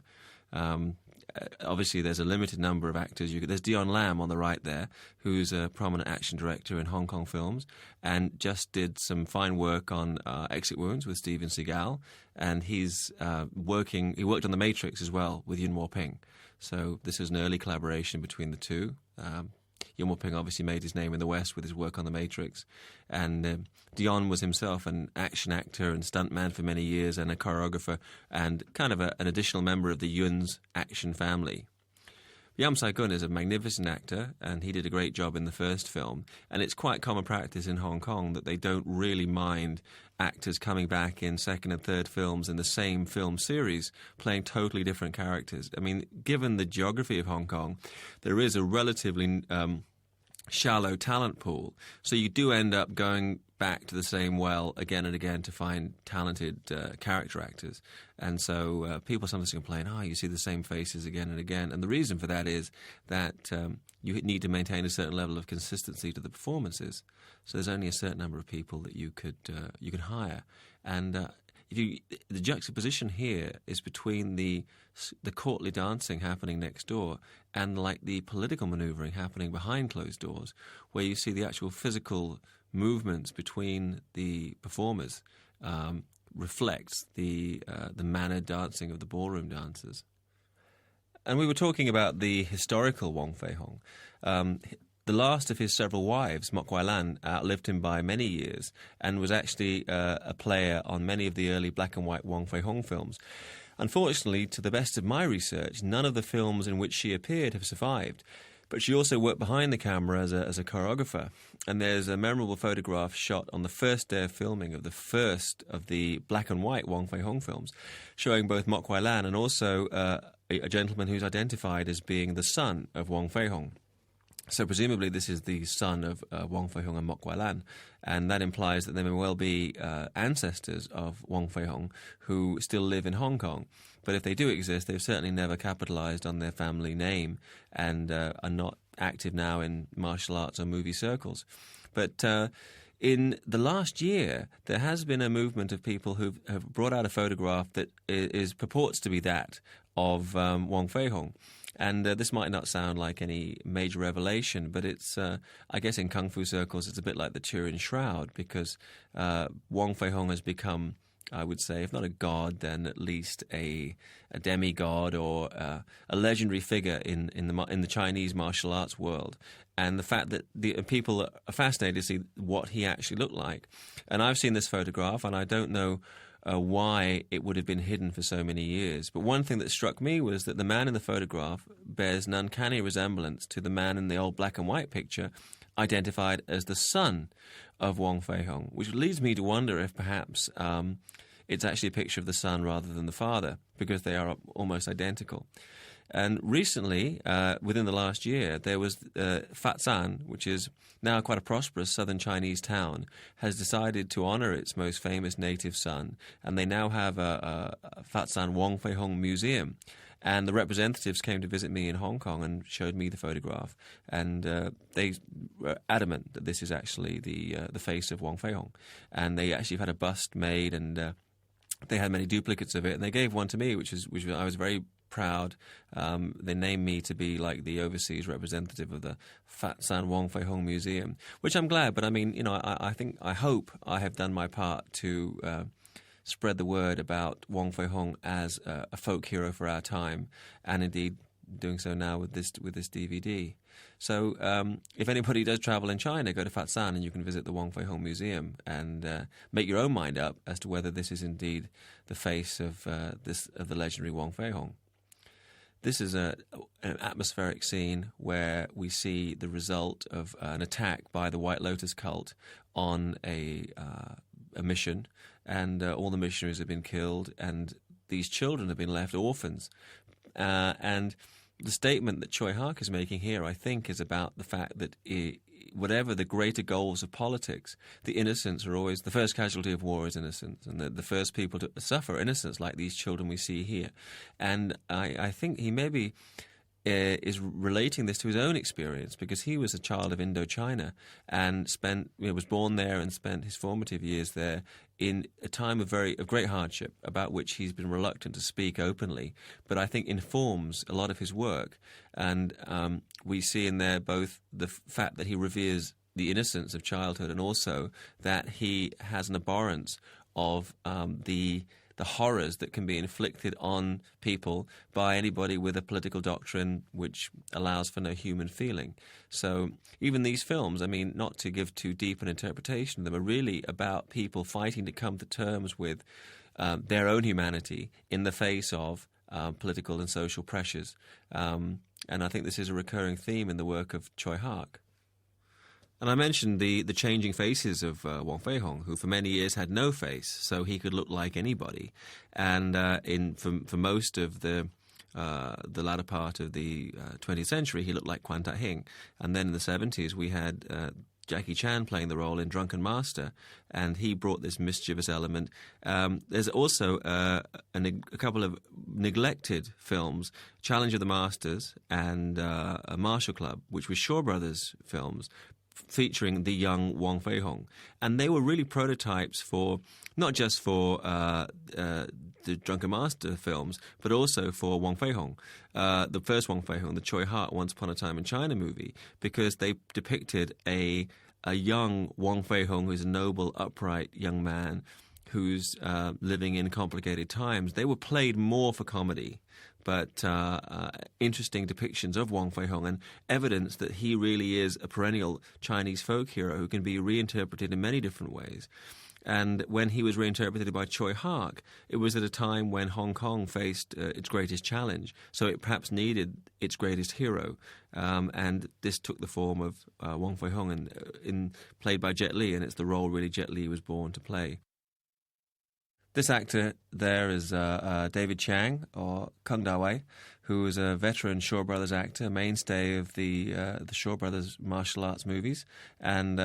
Obviously, there's a limited number of actors. There's George Lam on the right there, who's a prominent action director in Hong Kong films, and just did some fine work on Exit Wounds with Steven Seagal, and he's he worked on The Matrix as well with Yuen Woo-ping. So this is an early collaboration between the two. Yuen Woo-ping obviously made his name in the West with his work on The Matrix. And Dion was himself an action actor and stuntman for many years, and a choreographer, and kind of an additional member of the Yun's action family. Yam Sai-gun is a magnificent actor, and he did a great job in the first film. And it's quite common practice in Hong Kong that they don't really mind actors coming back in second and third films in the same film series, playing totally different characters. I mean, given the geography of Hong Kong, there is a relatively shallow talent pool. So you do end up going back to the same well again and again to find talented character actors. And so people sometimes complain, you see the same faces again and again. And the reason for that is that you need to maintain a certain level of consistency to the performances. So there's only a certain number of people that you could hire. And the juxtaposition here is between the courtly dancing happening next door and like the political manoeuvring happening behind closed doors, where you see the actual physical movements between the performers reflects the mannered dancing of the ballroom dancers. And we were talking about the historical Wong Fei-hung. The last of his several wives, Mok Wai-lan, outlived him by many years and was actually a player on many of the early black and white Wong Fei-hung films. Unfortunately, to the best of my research, none of the films in which she appeared have survived. But she also worked behind the camera as a choreographer. And there's a memorable photograph shot on the first day of filming of the first of the black and white Wong Fei-hung films, showing both Mok Wai-lan and also a gentleman who's identified as being the son of Wong Fei-hung. So presumably this is the son of Wong Fei-hung and Mok Wai-lan, and that implies that there may well be ancestors of Wong Fei-hung who still live in Hong Kong. But if they do exist, they've certainly never capitalized on their family name and are not active now in martial arts or movie circles. But in the last year, there has been a movement of people who have brought out a photograph that purports to be that of Wong Fei-hung. And this might not sound like any major revelation, but it's, I guess in Kung Fu circles, it's a bit like the Turin Shroud, because Wong Fei-hung has become, I would say, if not a god, then at least a demigod or a legendary figure in the Chinese martial arts world. And the fact that the people are fascinated to see what he actually looked like. And I've seen this photograph, and I don't know why it would have been hidden for so many years. But one thing that struck me was that the man in the photograph bears an uncanny resemblance to the man in the old black and white picture, identified as the son of Wong Fei-hung, which leads me to wonder if perhaps it's actually a picture of the son rather than the father, because they are almost identical. And recently, within the last year, there was Fatshan, which is now quite a prosperous southern Chinese town, has decided to honor its most famous native son, and they now have a Fatshan Wong Fei-hung museum. And the representatives came to visit me in Hong Kong and showed me the photograph, and they were adamant that this is actually the face of Wong Fei-hung. And they actually had a bust made, and they had many duplicates of it, and they gave one to me, which I was very proud. They named me to be like the overseas representative of the Fatshan Wong Fei-hung Museum, which I'm glad. But I mean, I hope I have done my part to spread the word about Wong Fei-hung as a folk hero for our time, and indeed doing so now with this DVD. So if anybody does travel in China, go to Fatshan and you can visit the Wong Fei-hung Museum and make your own mind up as to whether this is indeed the face of the legendary Wong Fei-hung. This is an atmospheric scene where we see the result of an attack by the White Lotus cult on a mission, and all the missionaries have been killed, and these children have been left orphans. And the statement that Tsui Hark is making here, I think, is about the fact that whatever the greater goals of politics, the innocents are always, the first casualty of war is innocence, and the first people to suffer innocence, like these children we see here. And I think he maybe is relating this to his own experience, because he was a child of Indochina and was born there and spent his formative years there in a time of great hardship, about which he's been reluctant to speak openly, but I think informs a lot of his work. And we see in there both the fact that he reveres the innocence of childhood, and also that he has an abhorrence of the horrors that can be inflicted on people by anybody with a political doctrine which allows for no human feeling. So even these films, I mean, not to give too deep an interpretation of them, are really about people fighting to come to terms with their own humanity in the face of political and social pressures. And I think this is a recurring theme in the work of Tsui Hark. And I mentioned the changing faces of Wong Fei-hung, who for many years had no face, so he could look like anybody. And for most of the latter part of the 20th century, he looked like Kwan Ta-hing. And then in the 70s, we had Jackie Chan playing the role in Drunken Master, and he brought this mischievous element. There's also a couple of neglected films, Challenge of the Masters and a Martial Club, which were Shaw Brothers films, featuring the young Wong Fei-hung. And they were really prototypes for, not just for the Drunken Master films, but also for Wong Fei-hung. The first Wong Fei-hung, the Tsui Hark Once Upon a Time in China movie, because they depicted a young Wong Fei-hung who's a noble, upright young man who's living in complicated times. They were played more for comedy, but interesting depictions of Wong Fei-hung and evidence that he really is a perennial Chinese folk hero who can be reinterpreted in many different ways. And when he was reinterpreted by Tsui Hark, it was at a time when Hong Kong faced its greatest challenge, so it perhaps needed its greatest hero. And this took the form of Wong Fei-hung, played by Jet Li, and it's the role really Jet Li was born to play. This actor there is David Chiang, or Kung Da-wei, who is a veteran Shaw Brothers actor, a mainstay of the Shaw Brothers martial arts movies. And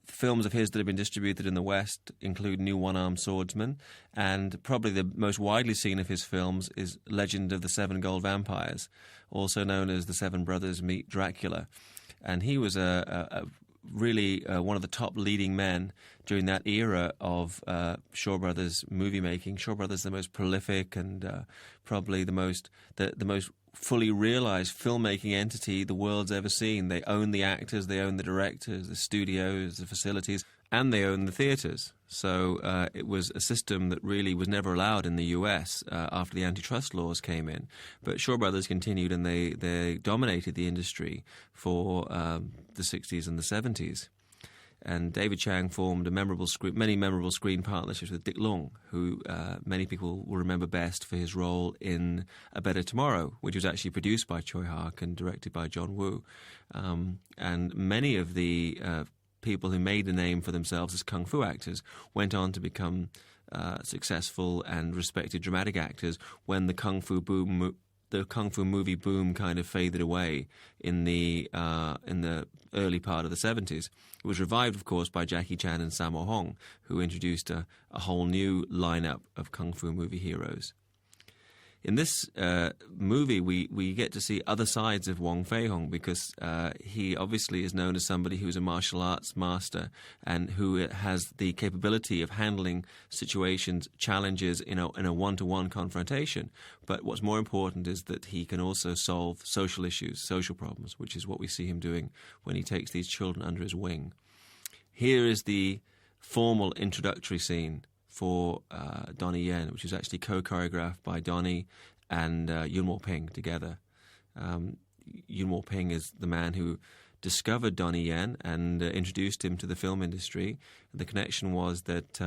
films of his that have been distributed in the West include New One-Armed Swordsman, and probably the most widely seen of his films is Legend of the Seven Gold Vampires, also known as The Seven Brothers Meet Dracula. And he was really one of the top leading men during that era of Shaw Brothers movie making. Shaw Brothers, the most prolific and probably the most fully realized filmmaking entity the world's ever seen. They own the actors, they own the directors, the studios, the facilities, and they own the theaters. So it was a system that really was never allowed in the US after the antitrust laws came in. But Shaw Brothers continued, and they dominated the industry for the 60s and the 70s. And David Chiang formed many memorable screen partnerships with Dick Lung, who many people will remember best for his role in A Better Tomorrow, which was actually produced by Tsui Hark and directed by John Woo. And many of the people who made a name for themselves as kung fu actors went on to become successful and respected dramatic actors when the kung fu boom the kung fu movie boom kind of faded away in the early part of the 70s. It was revived, of course, by Jackie Chan and Sammo Hung, who introduced a whole new lineup of kung fu movie heroes. In this movie, we get to see other sides of Wong Fei-hung, because he obviously is known as somebody who's a martial arts master and who has the capability of handling situations, challenges in a one-to-one confrontation. But what's more important is that he can also solve social issues, social problems, which is what we see him doing when he takes these children under his wing. Here is the formal introductory scene for Donnie Yen, which was actually co-choreographed by Donnie and Yuen Woo-ping together. Yuen Woo-ping is the man who discovered Donnie Yen and introduced him to the film industry. The connection was that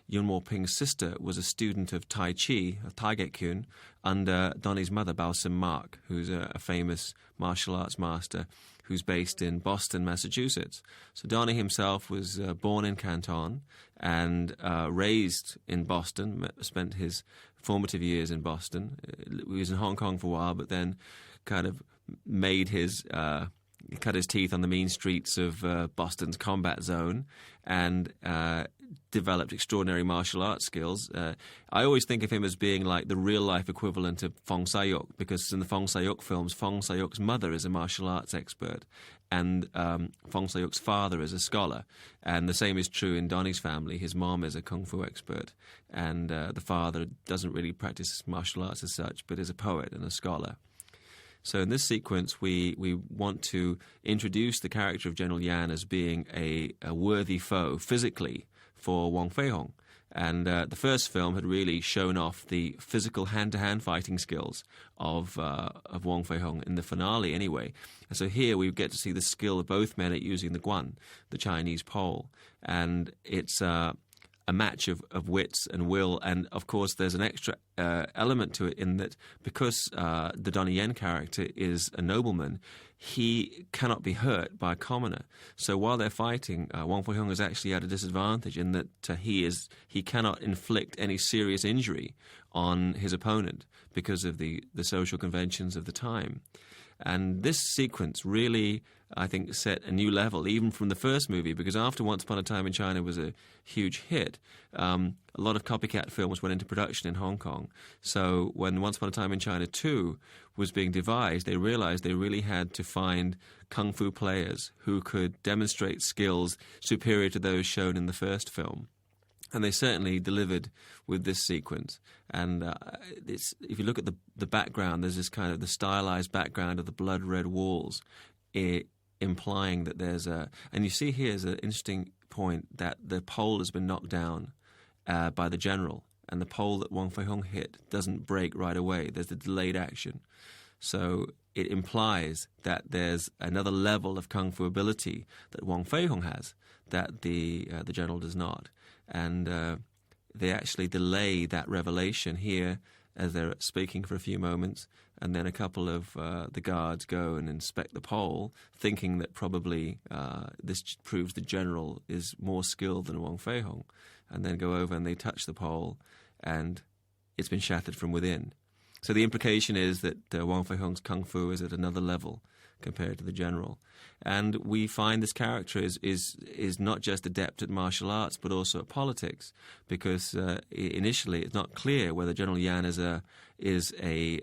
Yuen Woo-ping's sister was a student of Tai Chi, of Taigek-kyun, under Donnie's mother, Bao Sim-mak, who's a famous martial arts master who's based in Boston, Massachusetts. So Donnie himself was born in Canton and raised in Boston, spent his formative years in Boston. He was in Hong Kong for a while, but then kind of made his cut his teeth on the mean streets of Boston's combat zone and developed extraordinary martial arts skills. I always think of him as being like the real-life equivalent of Fong Sai-yuk, because in the Fong Sai-yuk films, Fong Sai-yuk's mother is a martial arts expert and Fong Sai-yuk's father is a scholar. And the same is true in Donnie's family. His mom is a kung fu expert and the father doesn't really practice martial arts as such, but is a poet and a scholar. So in this sequence, we want to introduce the character of General Yan as being a worthy foe physically for Wong Fei-hung. And the first film had really shown off the physical hand-to-hand fighting skills of Wong Fei-hung in the finale anyway. And so here we get to see the skill of both men at using the guan, the Chinese pole. And it's a match of wits and will, and of course there's an extra element to it in that because the Donnie Yen character is a nobleman, he cannot be hurt by a commoner. So while they're fighting, Wong Fei-hung is actually at a disadvantage in that he cannot inflict any serious injury on his opponent because of the social conventions of the time. And this sequence really, I think, set a new level, even from the first movie, because after Once Upon a Time in China was a huge hit, a lot of copycat films went into production in Hong Kong. So when Once Upon a Time in China 2 was being devised, they realized they really had to find kung fu players who could demonstrate skills superior to those shown in the first film. And they certainly delivered with this sequence. And if you look at the background, there's this kind of the stylized background of the blood-red walls, implying that there's a... And you see here is an interesting point that the pole has been knocked down by the general, and the pole that Wong Fei-hung hit doesn't break right away. There's the delayed action. So it implies that there's another level of kung fu ability that Wong Fei-hung has that the general does not. And they actually delay that revelation here as they're speaking for a few moments, and then a couple of the guards go and inspect the pole, thinking that probably this proves the general is more skilled than Wong Fei-hung, and then go over and they touch the pole, and it's been shattered from within. So the implication is that Wong Fei-hung's kung fu is at another level compared to the general. And we find this character is not just adept at martial arts, but also at politics, because initially it's not clear whether General Yan is a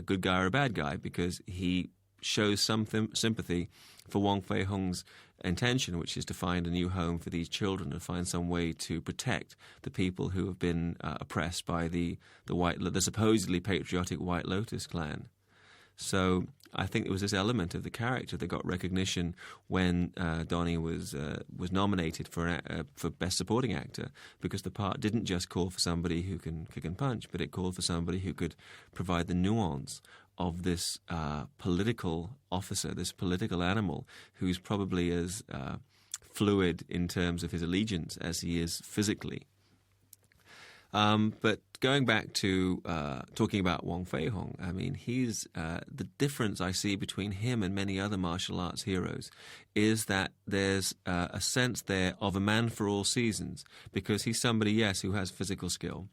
good guy or a bad guy, because he shows some sympathy for Wong Fei-hung's intention, which is to find a new home for these children and find some way to protect the people who have been oppressed by the supposedly patriotic White Lotus clan. So I think it was this element of the character that got recognition when Donnie was nominated for Best Supporting Actor, because the part didn't just call for somebody who can kick and punch, but it called for somebody who could provide the nuance of this political officer, this political animal, who's probably as fluid in terms of his allegiance as he is physically. But going back to talking about Wong Fei-hung, I mean, he's the difference I see between him and many other martial arts heroes is that there's a sense there of a man for all seasons, because he's somebody, who has physical skill.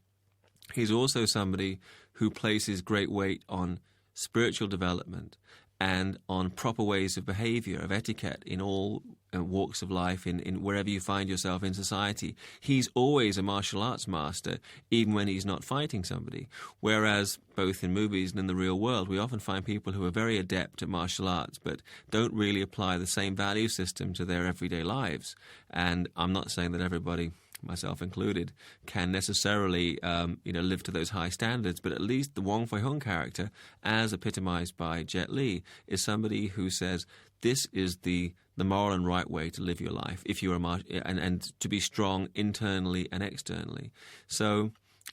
He's also somebody who places great weight on spiritual development, and on proper ways of behavior, of etiquette in all walks of life, in wherever you find yourself in society. He's always a martial arts master, even when he's not fighting somebody. Whereas, both in movies and in the real world, we often find people who are very adept at martial arts, but don't really apply the same value system to their everyday lives. And I'm not saying that everybody, myself included, can necessarily live to those high standards, but at least the Wong Fei-hung character, as epitomized by Jet Li, is somebody who says this is the moral and right way to live your life if you're and to be strong internally and externally. So,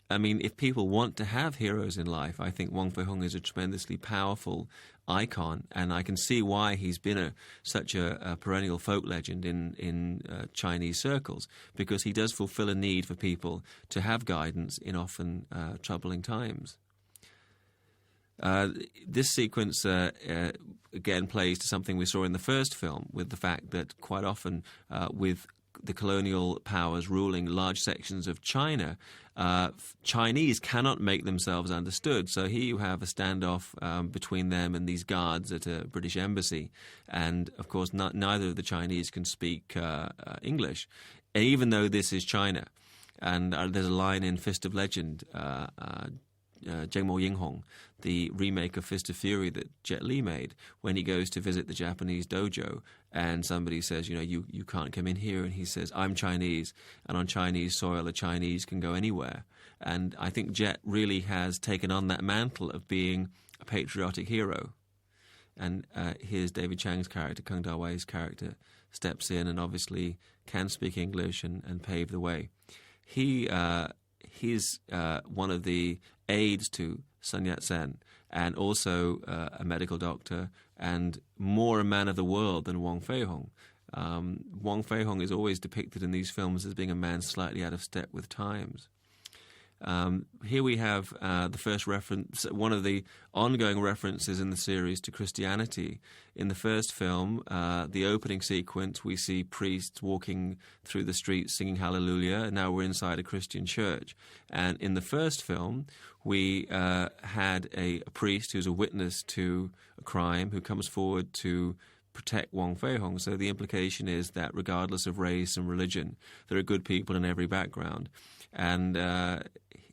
I mean, if people want to have heroes in life, I think Wong Fei-hung is a tremendously powerful icon, and I can see why he's been such a perennial folk legend in Chinese circles, because he does fulfill a need for people to have guidance in often troubling times. This sequence, again, plays to something we saw in the first film, with the fact that quite often with the colonial powers ruling large sections of China, Chinese cannot make themselves understood. So here you have a standoff between them and these guards at a British embassy. And, of course, neither of the Chinese can speak English, even though this is China. And there's a line in Fist of Legend, Jengmo Yinghong, the remake of Fist of Fury that Jet Li made, when he goes to visit the Japanese dojo and somebody says, you can't come in here, and he says, I'm Chinese, and on Chinese soil a Chinese can go anywhere. And I think Jet really has taken on that mantle of being a patriotic hero. And here's David Chang's character, Kung Da Wei's character, steps in and obviously can speak English and pave the way. He's one of the aides to Sun Yat-sen, and also a medical doctor, and more a man of the world than Wong Fei-hung. Wong Fei-hung is always depicted in these films as being a man slightly out of step with times. Here we have the first reference, one of the ongoing references in the series to Christianity. In the first film, the opening sequence, we see priests walking through the streets singing Hallelujah, and now we're inside a Christian church. And in the first film, we had a priest who's a witness to a crime who comes forward to protect Wong Fei-hung. So the implication is that regardless of race and religion, there are good people in every background. And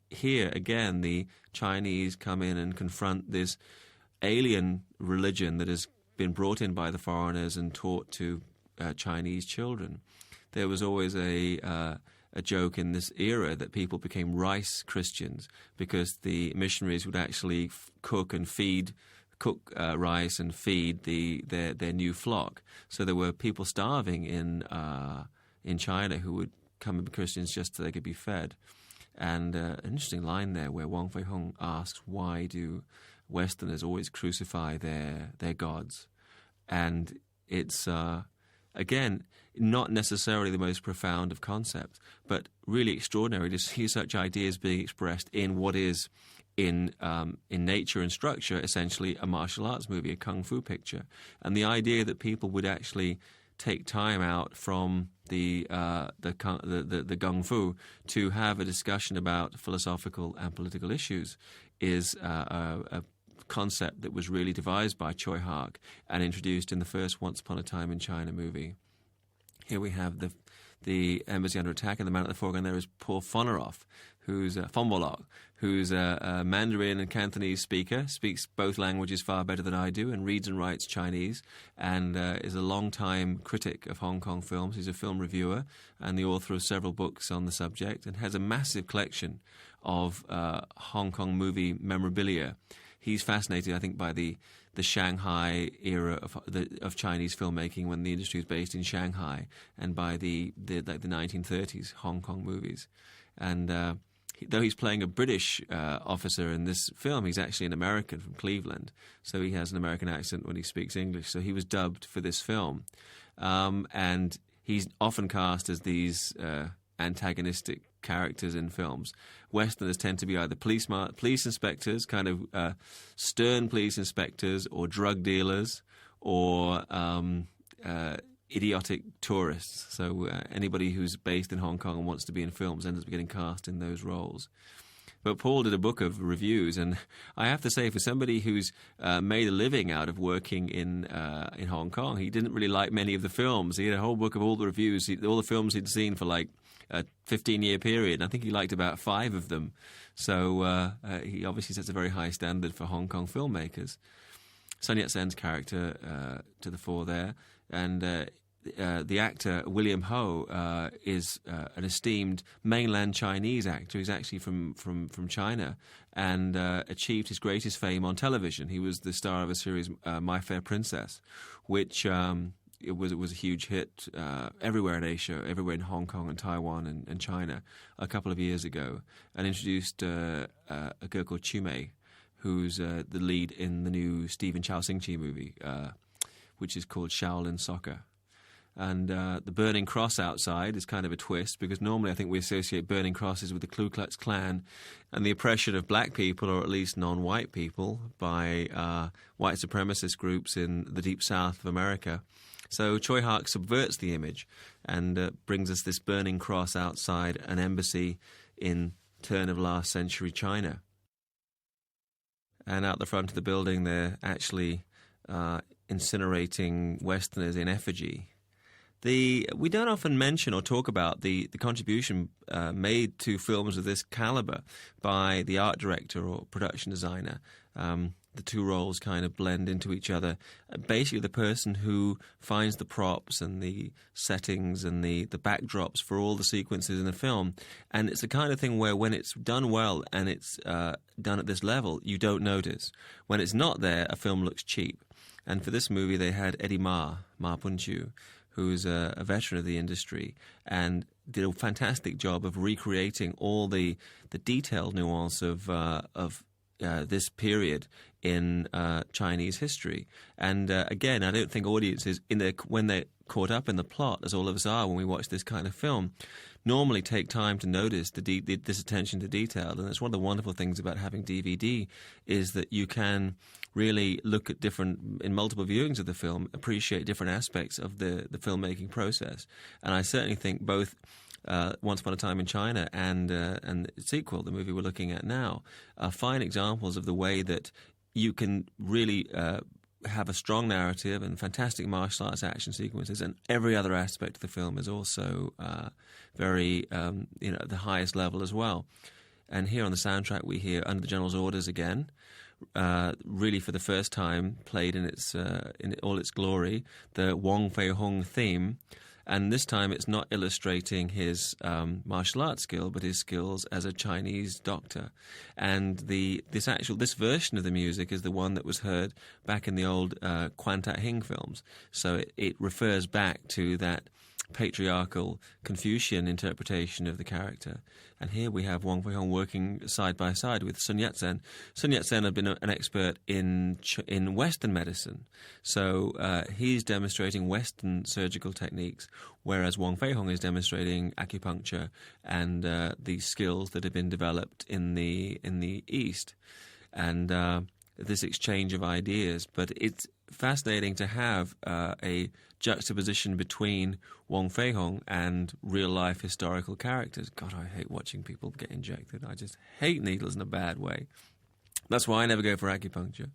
here, again, the Chinese come in and confront this alien religion that has been brought in by the foreigners and taught to Chinese children. There was always a joke in this era that people became rice Christians because the missionaries would actually cook rice and feed their new flock. So there were people starving in China who would come and be Christians just so they could be fed. And an interesting line there where Wong Fei-hung asks, why do Westerners always crucify their gods? And it's, again, not necessarily the most profound of concepts, but really extraordinary to see such ideas being expressed in what is, in nature and structure, essentially a martial arts movie, a kung fu picture. And the idea that people would actually take time out from the gung fu to have a discussion about philosophical and political issues is a concept that was really devised by Tsui Hark and introduced in the first Once Upon a Time in China movie. Here we have the embassy under attack, and the man at the foreground there is Paul Foneroff, who's a Mandarin and Cantonese speaker, speaks both languages far better than I do, and reads and writes Chinese, and is a long-time critic of Hong Kong films. He's a film reviewer and the author of several books on the subject, and has a massive collection of Hong Kong movie memorabilia. He's fascinated, I think, by the Shanghai era of Chinese filmmaking, when the industry was based in Shanghai, and by the 1930s Hong Kong movies. And though he's playing a British officer in this film, he's actually an American from Cleveland, so he has an American accent when he speaks English. So he was dubbed for this film, and he's often cast as these antagonistic characters in films. Westerners tend to be either police inspectors, kind of stern police inspectors, or drug dealers, or idiotic tourists. So anybody who's based in Hong Kong and wants to be in films ends up getting cast in those roles. But Paul did a book of reviews, and I have to say, for somebody who's made a living out of working in Hong Kong, he didn't really like many of the films. He had a whole book of all the reviews, all the films he'd seen for like a 15-year period. I think he liked about 5 of them. So he obviously sets a very high standard for Hong Kong filmmakers. Sun Yat-sen's character to the fore there, and the actor William Ho is an esteemed mainland Chinese actor. He's actually from China, and achieved his greatest fame on television. He was the star of a series, My Fair Princess, which it was a huge hit everywhere in Asia, everywhere in Hong Kong and Taiwan and China a couple of years ago, and introduced a girl called Chu-mei, who's the lead in the new Stephen Chow Sing-chi movie, which is called Shaolin Soccer. And the burning cross outside is kind of a twist, because normally I think we associate burning crosses with the Ku Klux Klan and the oppression of black people, or at least non-white people, by white supremacist groups in the deep south of America. So Tsui Hark subverts the image and brings us this burning cross outside an embassy in turn of last century China. And out the front of the building, they're actually incinerating Westerners in effigy. We don't often mention or talk about the contribution made to films of this caliber by the art director or production designer. The two roles kind of blend into each other. Basically, the person who finds the props and the settings and the backdrops for all the sequences in the film. And it's the kind of thing where when it's done well and it's done at this level, you don't notice. When it's not there, a film looks cheap. And for this movie, they had Eddie Ma Pun-chu, who's a veteran of the industry, and did a fantastic job of recreating all the detailed nuance of this period in Chinese history. And again, I don't think audiences, when they're caught up in the plot, as all of us are when we watch this kind of film, normally take time to notice this attention to detail. And it's one of the wonderful things about having DVD, is that you can really look at in multiple viewings of the film, appreciate different aspects of the filmmaking process. And I certainly think both Once Upon a Time in China and its sequel, the movie we're looking at now, are fine examples of the way that you can really have a strong narrative and fantastic martial arts action sequences, and every other aspect of the film is also very, at the highest level as well. And here on the soundtrack we hear Under the General's Orders again, really for the first time played in all its glory, the Wong Fei-hung theme. And this time it's not illustrating his martial arts skill, but his skills as a Chinese doctor. And this version of the music is the one that was heard back in the old Kwan Tat-hing films. So it refers back to that patriarchal Confucian interpretation of the character. And here we have Wong Fei-hung working side by side with Sun Yat-sen. Sun Yat-sen had been an expert in Western medicine, so he's demonstrating Western surgical techniques, whereas Wong Fei-hung is demonstrating acupuncture and the skills that have been developed in the East. And this exchange of ideas, but it's fascinating to have a juxtaposition between Wong Fei-hung and real-life historical characters. God, I hate watching people get injected. I just hate needles in a bad way. That's why I never go for acupuncture.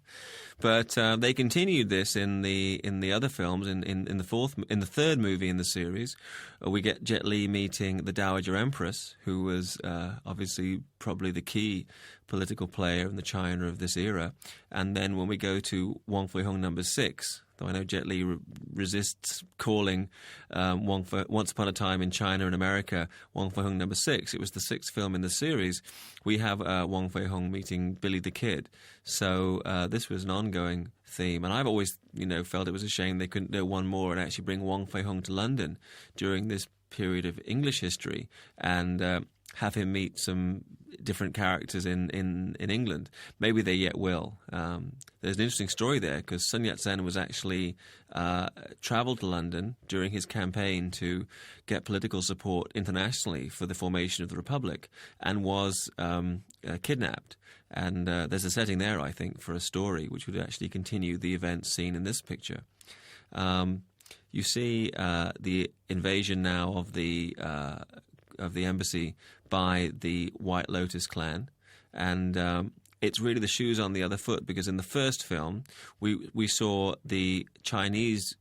But they continued this in the other films. In the third movie in the series, we get Jet Li meeting the Dowager Empress, who was obviously probably the key political player in the China of this era. And then when we go to Wong Fei-hung number 6, though I know Jet Li resists calling Once Upon a Time in China and America Wong Fei-hung number 6. It was the 6th film in the series. We have Wong Fei-hung meeting Billy the Kid. So this was an ongoing theme. And I've always, felt it was a shame they couldn't do one more and actually bring Wong Fei-hung to London during this period of English history and have him meet some different characters in England. Maybe they yet will. There's an interesting story there, because Sun Yat-sen was actually travelled to London during his campaign to get political support internationally for the formation of the Republic, and was kidnapped. And there's a setting there, I think, for a story which would actually continue the events seen in this picture. You see the invasion now of the embassy by the White Lotus clan, And it's really the shoes on the other foot, because in the first film, we saw the Chinese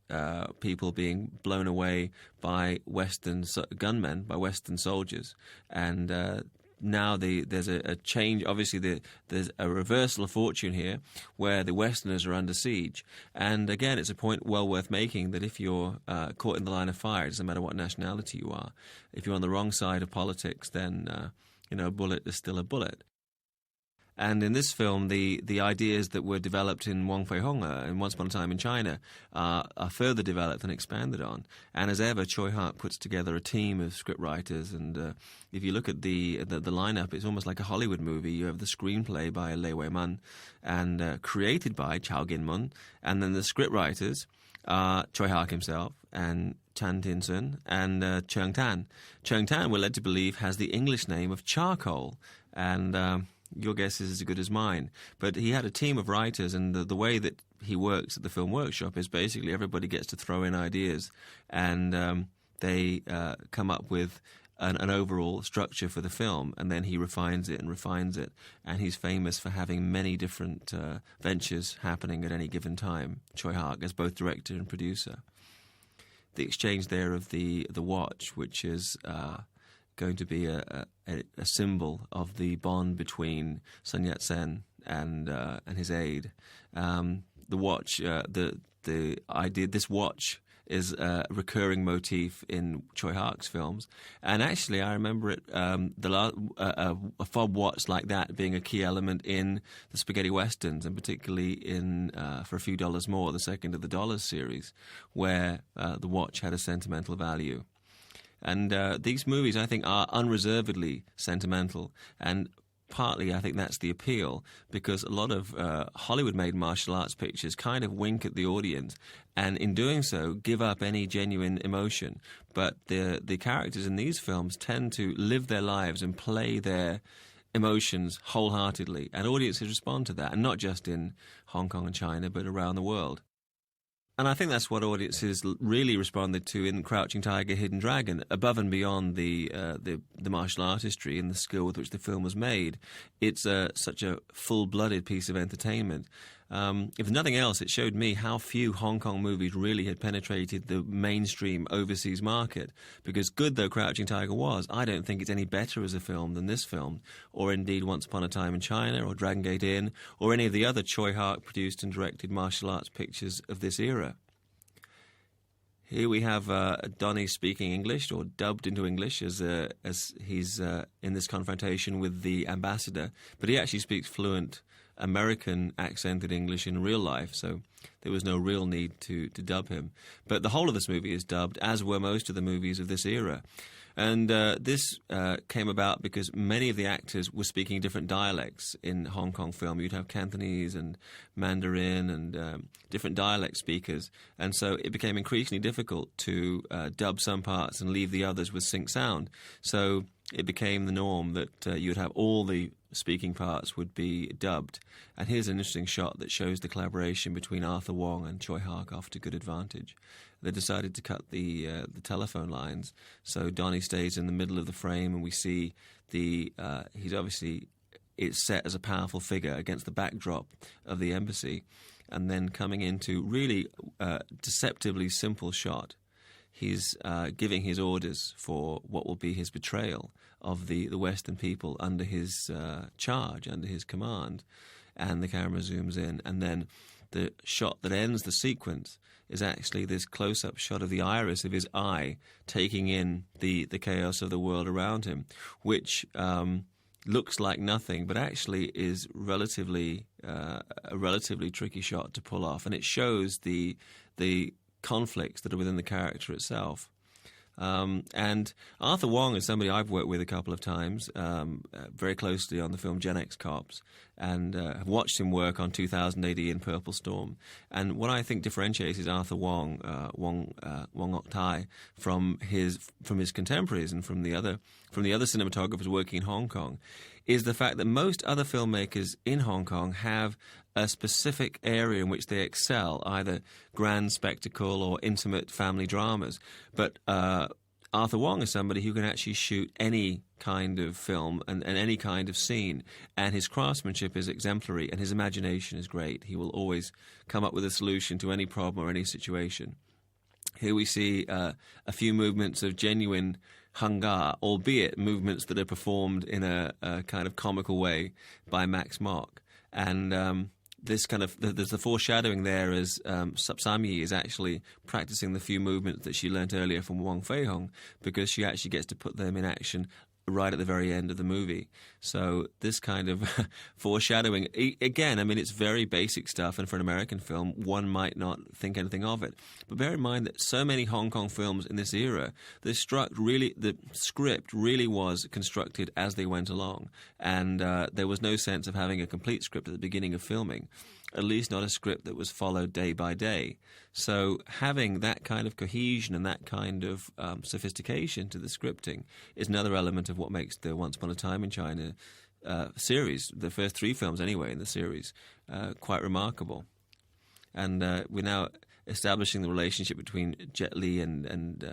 people being blown away by Western gunmen, by Western soldiers. And now there's a change. Obviously, there's a reversal of fortune here, where the Westerners are under siege. And again, it's a point well worth making, that if you're caught in the line of fire, it doesn't matter what nationality you are. If you're on the wrong side of politics, then a bullet is still a bullet. And in this film, the ideas that were developed in Wong Fei-hung in Once Upon a Time in China are further developed and expanded on. And as ever, Tsui Hark puts together a team of scriptwriters. And if you look at the lineup, it's almost like a Hollywood movie. You have the screenplay by Lei Wei-man and created by Chow Gin-mun. And then the scriptwriters are Tsui Hark himself and Chan Tin-sun and Cheung Tan. Cheung Tan, we're led to believe, has the English name of charcoal. And your guess is as good as mine. But he had a team of writers, and the way that he works at the Film Workshop is basically everybody gets to throw in ideas, and they come up with an overall structure for the film, and then he refines it, and he's famous for having many different ventures happening at any given time, Tsui Hark, as both director and producer. The exchange there of the watch, which is going to be a symbol of the bond between Sun Yat-sen and his aide. The watch, the idea, this watch is a recurring motif in Tsui Hark's films, and actually I remember it, a fob watch like that being a key element in the spaghetti westerns, and particularly in For a Few Dollars More, the second of the Dollars series, where the watch had a sentimental value. And these movies, I think, are unreservedly sentimental, and partly I think that's the appeal, because a lot of Hollywood-made martial arts pictures kind of wink at the audience, and in doing so give up any genuine emotion. But the characters in these films tend to live their lives and play their emotions wholeheartedly, and audiences respond to that, and not just in Hong Kong and China, but around the world. And I think that's what audiences really responded to in Crouching Tiger, Hidden Dragon, above and beyond the martial artistry and the skill with which the film was made. It's such a full-blooded piece of entertainment. If nothing else, it showed me how few Hong Kong movies really had penetrated the mainstream overseas market. Because good though Crouching Tiger was, I don't think it's any better as a film than this film, or indeed Once Upon a Time in China, or Dragon Gate Inn, or any of the other Tsui Hark produced and directed martial arts pictures of this era. Here we have Donnie speaking English, or dubbed into English, as he's in this confrontation with the ambassador. But he actually speaks fluent American accented English in real life, so there was no real need to dub him. But the whole of this movie is dubbed, as were most of the movies of this era. And this came about because many of the actors were speaking different dialects in Hong Kong film. You'd have Cantonese and Mandarin and different dialect speakers. And so it became increasingly difficult to dub some parts and leave the others with sync sound. So it became the norm that you'd have all the speaking parts would be dubbed. And here's an interesting shot that shows the collaboration between Arthur Wong and Tsui Hark off to good advantage. They decided to cut the telephone lines, so Donnie stays in the middle of the frame, and we see he's obviously, it's set as a powerful figure against the backdrop of the embassy, and then coming into really deceptively simple shot. He's giving his orders for what will be his betrayal of the Western people under his charge, under his command, and the camera zooms in, and then the shot that ends the sequence is actually this close-up shot of the iris of his eye taking in the chaos of the world around him, which looks like nothing, but actually is a relatively tricky shot to pull off, and it shows the conflicts that are within the character itself. And Arthur Wong is somebody I've worked with a couple of times, very closely on the film Gen X Cops, and have watched him work on 2000 AD in Purple Storm. And what I think differentiates is Arthur Wong, Wong Ok Tai, from his contemporaries and from the other cinematographers working in Hong Kong, is the fact that most other filmmakers in Hong Kong have a specific area in which they excel, either grand spectacle or intimate family dramas. But Arthur Wong is somebody who can actually shoot any kind of film and any kind of scene, and his craftsmanship is exemplary and his imagination is great. He will always come up with a solution to any problem or any situation. Here we see a few movements of genuine hanga, albeit movements that are performed in a kind of comical way by Max Mock. And this kind of, there's the foreshadowing there as Sapsamyi is actually practicing the few movements that she learnt earlier from Wong Fei-hung, because she actually gets to put them in action right at the very end of the movie. So this kind of foreshadowing, again, I mean, it's very basic stuff, and for an American film, one might not think anything of it. But bear in mind that so many Hong Kong films in this era, the script really was constructed as they went along, and there was no sense of having a complete script at the beginning of filming, at least not a script that was followed day by day. So having that kind of cohesion and that kind of sophistication to the scripting is another element of what makes the Once Upon a Time in China series, the first 3 films anyway in the series, quite remarkable. And we're now establishing the relationship between Jet Li and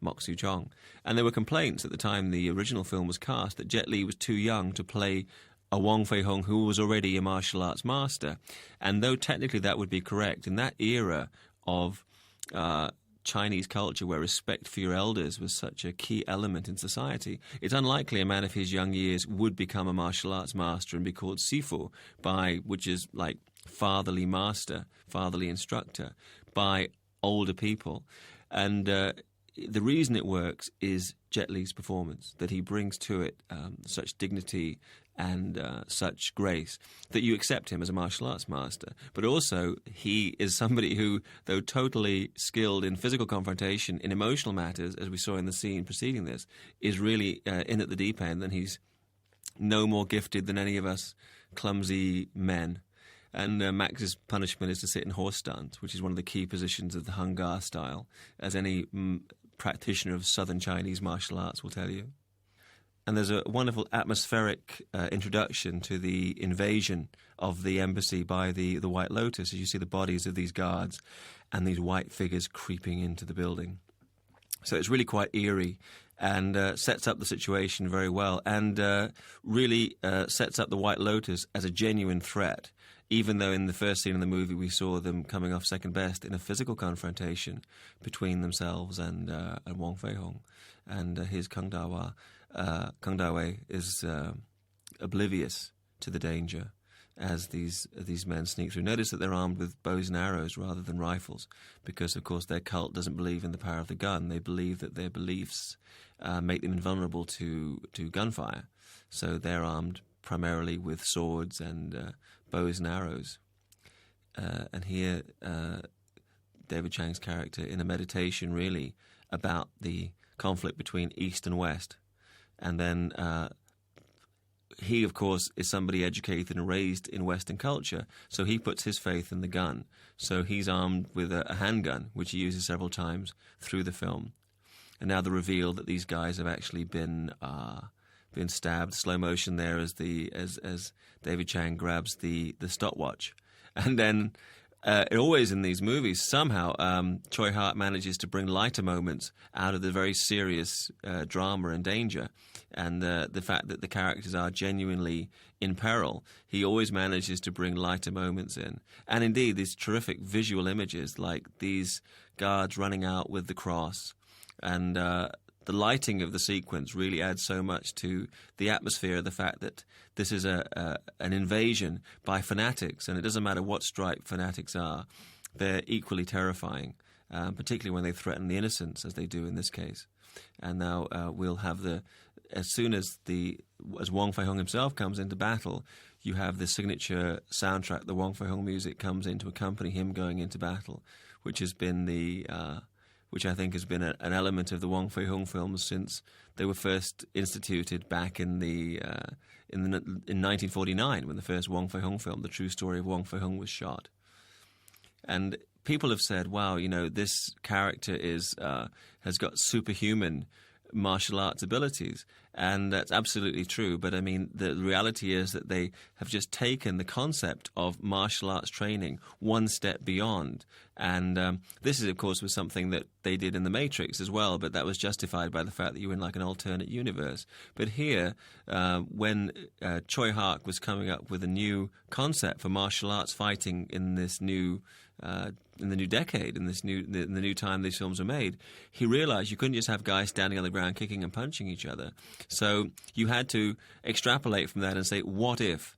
Mok Soo Chong. And there were complaints at the time the original film was cast that Jet Li was too young to play a Wong Fei-hung who was already a martial arts master. And though technically that would be correct, in that era of Chinese culture where respect for your elders was such a key element in society, it's unlikely a man of his young years would become a martial arts master and be called Sifu, which is like fatherly master, fatherly instructor, by older people. And the reason it works is Jet Li's performance, that he brings to it such dignity and such grace that you accept him as a martial arts master. But also, he is somebody who, though totally skilled in physical confrontation, in emotional matters, as we saw in the scene preceding this, is really in at the deep end, and he's no more gifted than any of us clumsy men. And Max's punishment is to sit in horse stance, which is one of the key positions of the Hung Gar style, as any practitioner of southern Chinese martial arts will tell you. And there's a wonderful atmospheric introduction to the invasion of the embassy by the White Lotus, as you see the bodies of these guards and these white figures creeping into the building. So it's really quite eerie and sets up the situation very well, and really sets up the White Lotus as a genuine threat, even though in the first scene of the movie we saw them coming off second best in a physical confrontation between themselves and Wong Fei-hung and his Kung Da-wei. Kung Da-wei is oblivious to the danger as these men sneak through. Notice that they're armed with bows and arrows rather than rifles, because, of course, their cult doesn't believe in the power of the gun. They believe that their beliefs make them invulnerable to gunfire. So they're armed primarily with swords and bows and arrows. And here, David Chang's character, in a meditation, really, about the conflict between East and West. And then he, of course, is somebody educated and raised in Western culture, so he puts his faith in the gun. So he's armed with a handgun, which he uses several times through the film. And now the reveal that these guys have actually been stabbed, slow motion there as David Chang grabs the stopwatch. And then always in these movies, somehow Tsui Hark manages to bring lighter moments out of the very serious drama and danger. And the fact that the characters are genuinely in peril, he always manages to bring lighter moments in. And indeed, these terrific visual images, like these guards running out with the cross, and the lighting of the sequence really adds so much to the atmosphere of the fact that this is an invasion by fanatics, and it doesn't matter what stripe fanatics are, they're equally terrifying, particularly when they threaten the innocents, as they do in this case. And now we'll have as soon as Wong Fei-hung himself comes into battle, you have the signature soundtrack, the Wong Fei-hung music comes in to accompany him going into battle, which has been which I think has been an element of the Wong Fei-hung films since they were first instituted back in 1949, when the first Wong Fei-hung film, The True Story of Wong Fei-hung, was shot. And people have said, wow, this character has got superhuman martial arts abilities. And that's absolutely true. But I mean, the reality is that they have just taken the concept of martial arts training one step beyond. And this is, of course, was something that they did in The Matrix as well, but that was justified by the fact that you were in like an alternate universe. But here, when Tsui Hark was coming up with a new concept for martial arts fighting in this new in the new decade, in the new time these films were made, he realized you couldn't just have guys standing on the ground kicking and punching each other. So you had to extrapolate from that and say, what if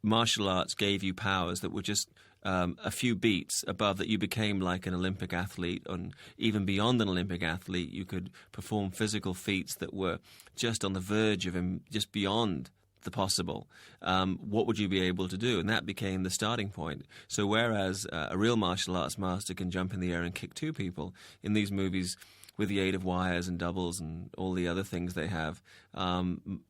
martial arts gave you powers that were just a few beats above, that you became like an Olympic athlete, and even beyond an Olympic athlete, you could perform physical feats that were just on the verge of just beyond the possible. What would you be able to do? And that became the starting point. So whereas a real martial arts master can jump in the air and kick two people, in these movies, with the aid of wires and doubles and all the other things they have,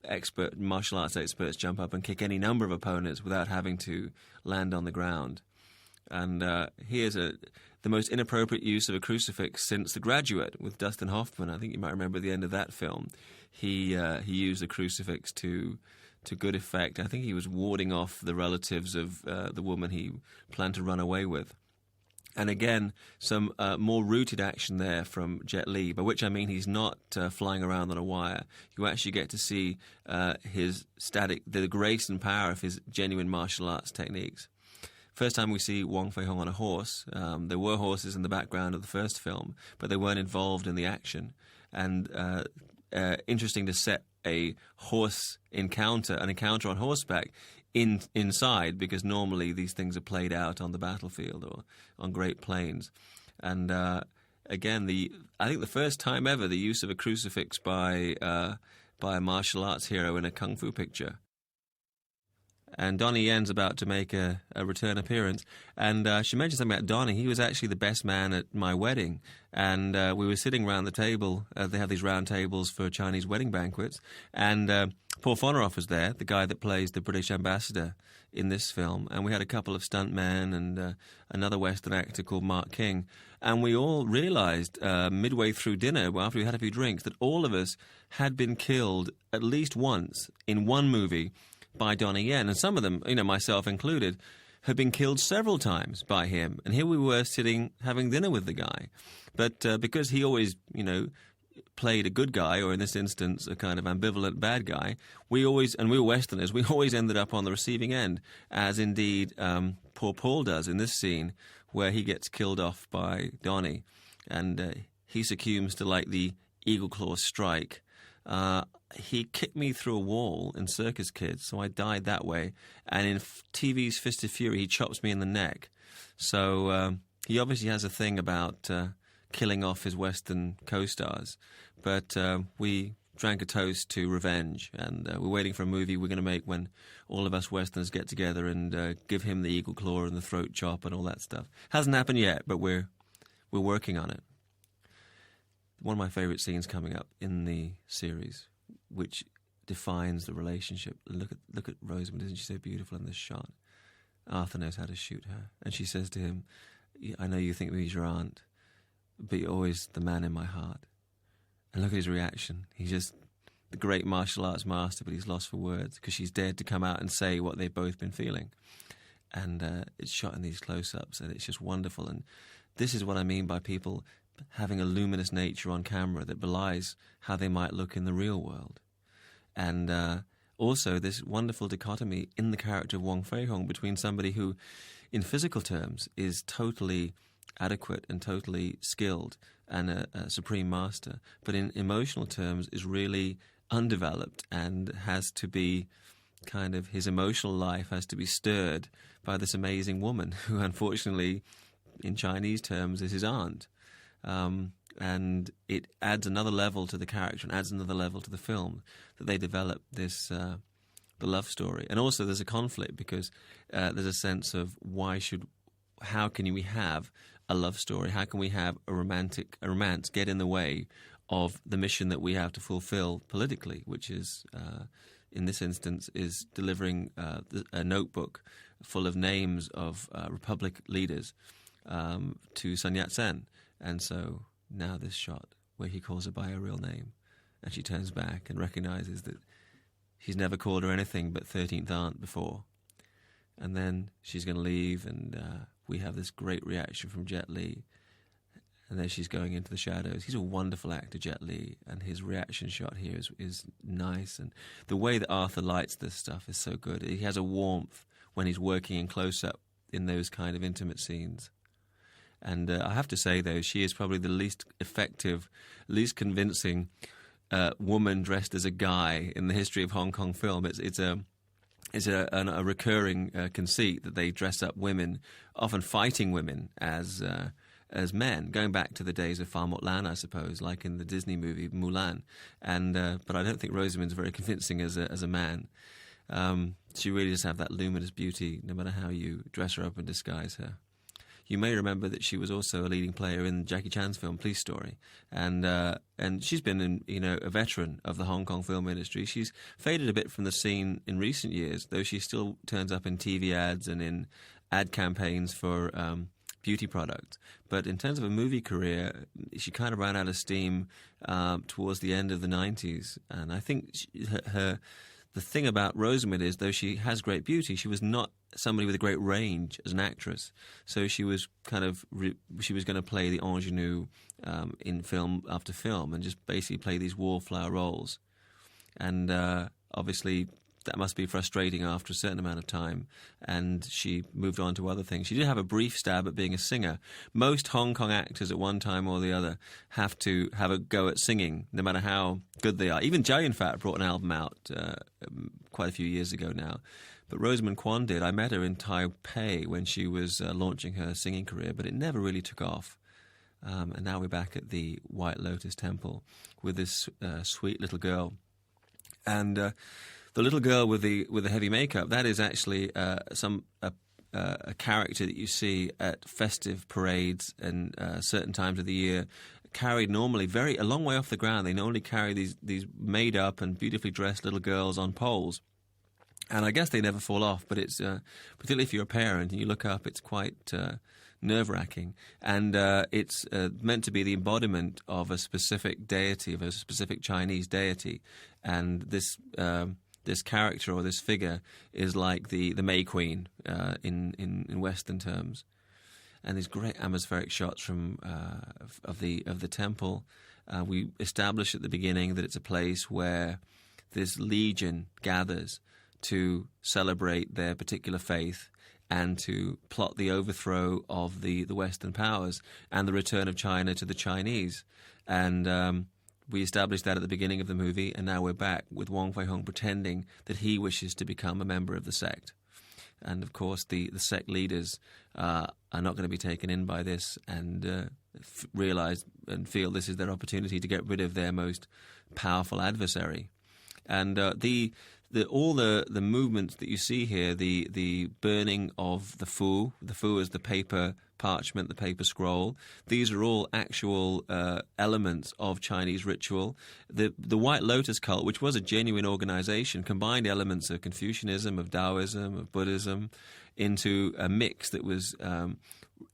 expert martial arts experts jump up and kick any number of opponents without having to land on the ground. And here's the most inappropriate use of a crucifix since The Graduate with Dustin Hoffman. I think you might remember at the end of that film. He used a crucifix to good effect. I think he was warding off the relatives of the woman he planned to run away with. And again, some more rooted action there from Jet Li, by which I mean he's not flying around on a wire. You actually get to see the grace and power of his genuine martial arts techniques. First time we see Wong Fei-hung on a horse. There were horses in the background of the first film, but they weren't involved in the action. And interesting to set an encounter on horseback inside, because normally these things are played out on the battlefield or on Great Plains. And again, I think the first time ever the use of a crucifix by a martial arts hero in a kung fu picture. And Donnie Yen's about to make a return appearance. And she mentioned something about Donnie. He was actually the best man at my wedding. And we were sitting around the table. They have these round tables for Chinese wedding banquets. And Paul Fonaroff was there, the guy that plays the British ambassador in this film. And we had a couple of stuntmen and another Western actor called Mark King. And we all realized midway through dinner, after we had a few drinks, that all of us had been killed at least once in one movie by Donnie Yen, and some of them, myself included, had been killed several times by him. And here we were sitting having dinner with the guy. But because he always, played a good guy, or in this instance, a kind of ambivalent bad guy, we were Westerners, we always ended up on the receiving end, as indeed poor Paul does in this scene, where he gets killed off by Donnie, and he succumbs to, like, the eagle claw strike. He kicked me through a wall in Circus Kids, so I died that way. And in TV's Fist of Fury, he chops me in the neck. So he obviously has a thing about killing off his Western co-stars. But we drank a toast to revenge, and we're waiting for a movie we're going to make when all of us Westerners get together and give him the eagle claw and the throat chop and all that stuff. Hasn't happened yet, but we're working on it. One of my favourite scenes coming up in the series, which defines the relationship. Look at Rosamund, isn't she so beautiful in this shot? Arthur knows how to shoot her. And she says to him, I know you think he's your aunt, but you're always the man in my heart. And look at his reaction. He's just the great martial arts master, but he's lost for words because she's dared to come out and say what they've both been feeling. And it's shot in these close-ups, and it's just wonderful. And this is what I mean by people having a luminous nature on camera that belies how they might look in the real world. And also this wonderful dichotomy in the character of Wong Fei-hung between somebody who, in physical terms, is totally adequate and totally skilled and a supreme master, but in emotional terms is really undeveloped and has to be kind of, his emotional life has to be stirred by this amazing woman who, unfortunately, in Chinese terms, is his aunt. And it adds another level to the character and adds another level to the film that they develop this the love story. And also there's a conflict because there's a sense of how can we have a love story? How can we have a romance get in the way of the mission that we have to fulfill politically, which is, in this instance, is delivering a notebook full of names of Republic leaders to Sun Yat-sen. And so now this shot where he calls her by her real name. and she turns back and recognizes that he's never called her anything but 13th aunt before. And then she's going to leave, and we have this great reaction from Jet Li. And then she's going into the shadows. He's a wonderful actor, Jet Li, and his reaction shot here is nice. And the way that Arthur lights this stuff is so good. He has a warmth when he's working in close-up in those kind of intimate scenes. And I have to say, though, she is probably the least effective, least convincing woman dressed as a guy in the history of Hong Kong film. It's a recurring conceit that they dress up women, often fighting women, as men, going back to the days of Fa Mot Lan, I suppose, like in the Disney movie Mulan. And but I don't think Rosamund's very convincing as a man. She really does have that luminous beauty, no matter how you dress her up and disguise her. You may remember that she was also a leading player in Jackie Chan's film Police Story, and she's been a veteran of the Hong Kong film industry. She's faded a bit from the scene in recent years, though she still turns up in TV ads and in ad campaigns for beauty products. But in terms of a movie career, she kind of ran out of steam towards the end of the 90s, and I think the thing about Rosamund is, though she has great beauty, she was not somebody with a great range as an actress. So she was she was going to play the ingenue in film after film and just basically play these wallflower roles. And obviously that must be frustrating after a certain amount of time, and she moved on to other things. She did have a brief stab at being a singer. Most Hong Kong actors at one time or the other have to have a go at singing, no matter how good they are. Even Chow Yun-fat brought an album out quite a few years ago now. But Rosamund Kwan did. I met her in Taipei when she was launching her singing career, but it never really took off. And now we're back at the White Lotus Temple with this sweet little girl. And the little girl with the heavy makeup, that is actually a character that you see at festive parades and certain times of the year, carried normally a long way off the ground. They normally carry these made up and beautifully dressed little girls on poles. And I guess they never fall off, but it's particularly if you're a parent and you look up, it's quite nerve-wracking. And it's meant to be the embodiment of a specific deity, of a specific Chinese deity. And this character or this figure is like the May Queen in Western terms, and these great atmospheric shots from of the temple. We establish at the beginning that it's a place where this legion gathers to celebrate their particular faith and to plot the overthrow of the Western powers and the return of China to the Chinese. And we established that at the beginning of the movie, and now we're back with Wong Fei-hung pretending that he wishes to become a member of the sect. And, of course, the sect leaders are not going to be taken in by this and realize and feel this is their opportunity to get rid of their most powerful adversary. And all the movements that you see here, the burning of the fu is the paper parchment, the paper scroll. These are all actual elements of Chinese ritual. The White Lotus cult, which was a genuine organization, combined elements of Confucianism, of Taoism, of Buddhism into a mix that was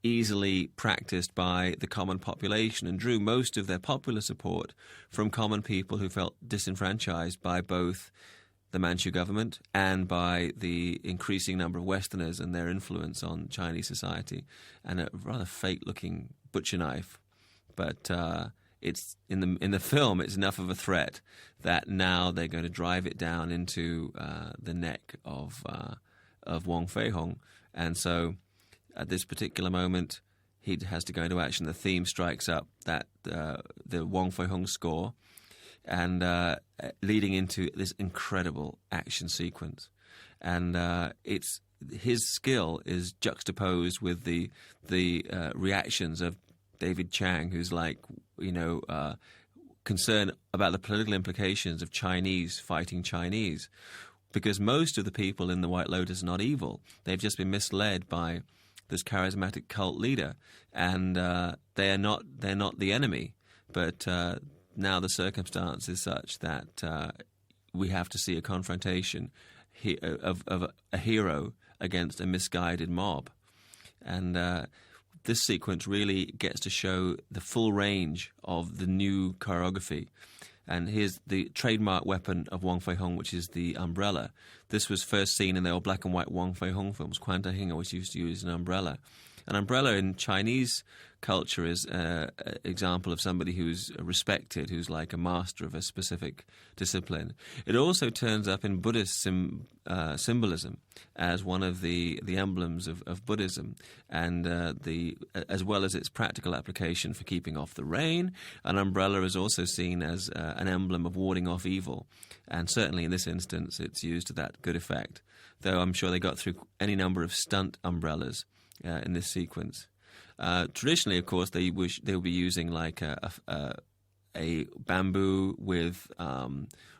easily practiced by the common population and drew most of their popular support from common people who felt disenfranchised by both the Manchu government and by the increasing number of Westerners and their influence on Chinese society, and a rather fake-looking butcher knife. But it's in the film, it's enough of a threat that now they're going to drive it down into the neck of Wong Fei-hung, and so at this particular moment, he has to go into action. The theme strikes up that the Wong Fei-hung score, and leading into this incredible action sequence. And it's his skill is juxtaposed with the reactions of David Chang, who's concerned about the political implications of Chinese fighting Chinese, because most of the people in the White Lotus are not evil. They've just been misled by this charismatic cult leader, and they're not the enemy. But now the circumstance is such that we have to see a confrontation of a hero against a misguided mob. And this sequence really gets to show the full range of the new choreography. And here's the trademark weapon of Wong Fei-hung, which is the umbrella. This was first seen in the old black and white Wong Fei-hung films. Quan Ta Hing always used to use an umbrella. An umbrella in Chinese culture is an example of somebody who's respected, who's like a master of a specific discipline. It also turns up in Buddhist symbolism as one of the emblems of Buddhism, and as well as its practical application for keeping off the rain. An umbrella is also seen as an emblem of warding off evil, and certainly in this instance it's used to that good effect, though I'm sure they got through any number of stunt umbrellas in this sequence. Traditionally, of course, they would be using like a bamboo with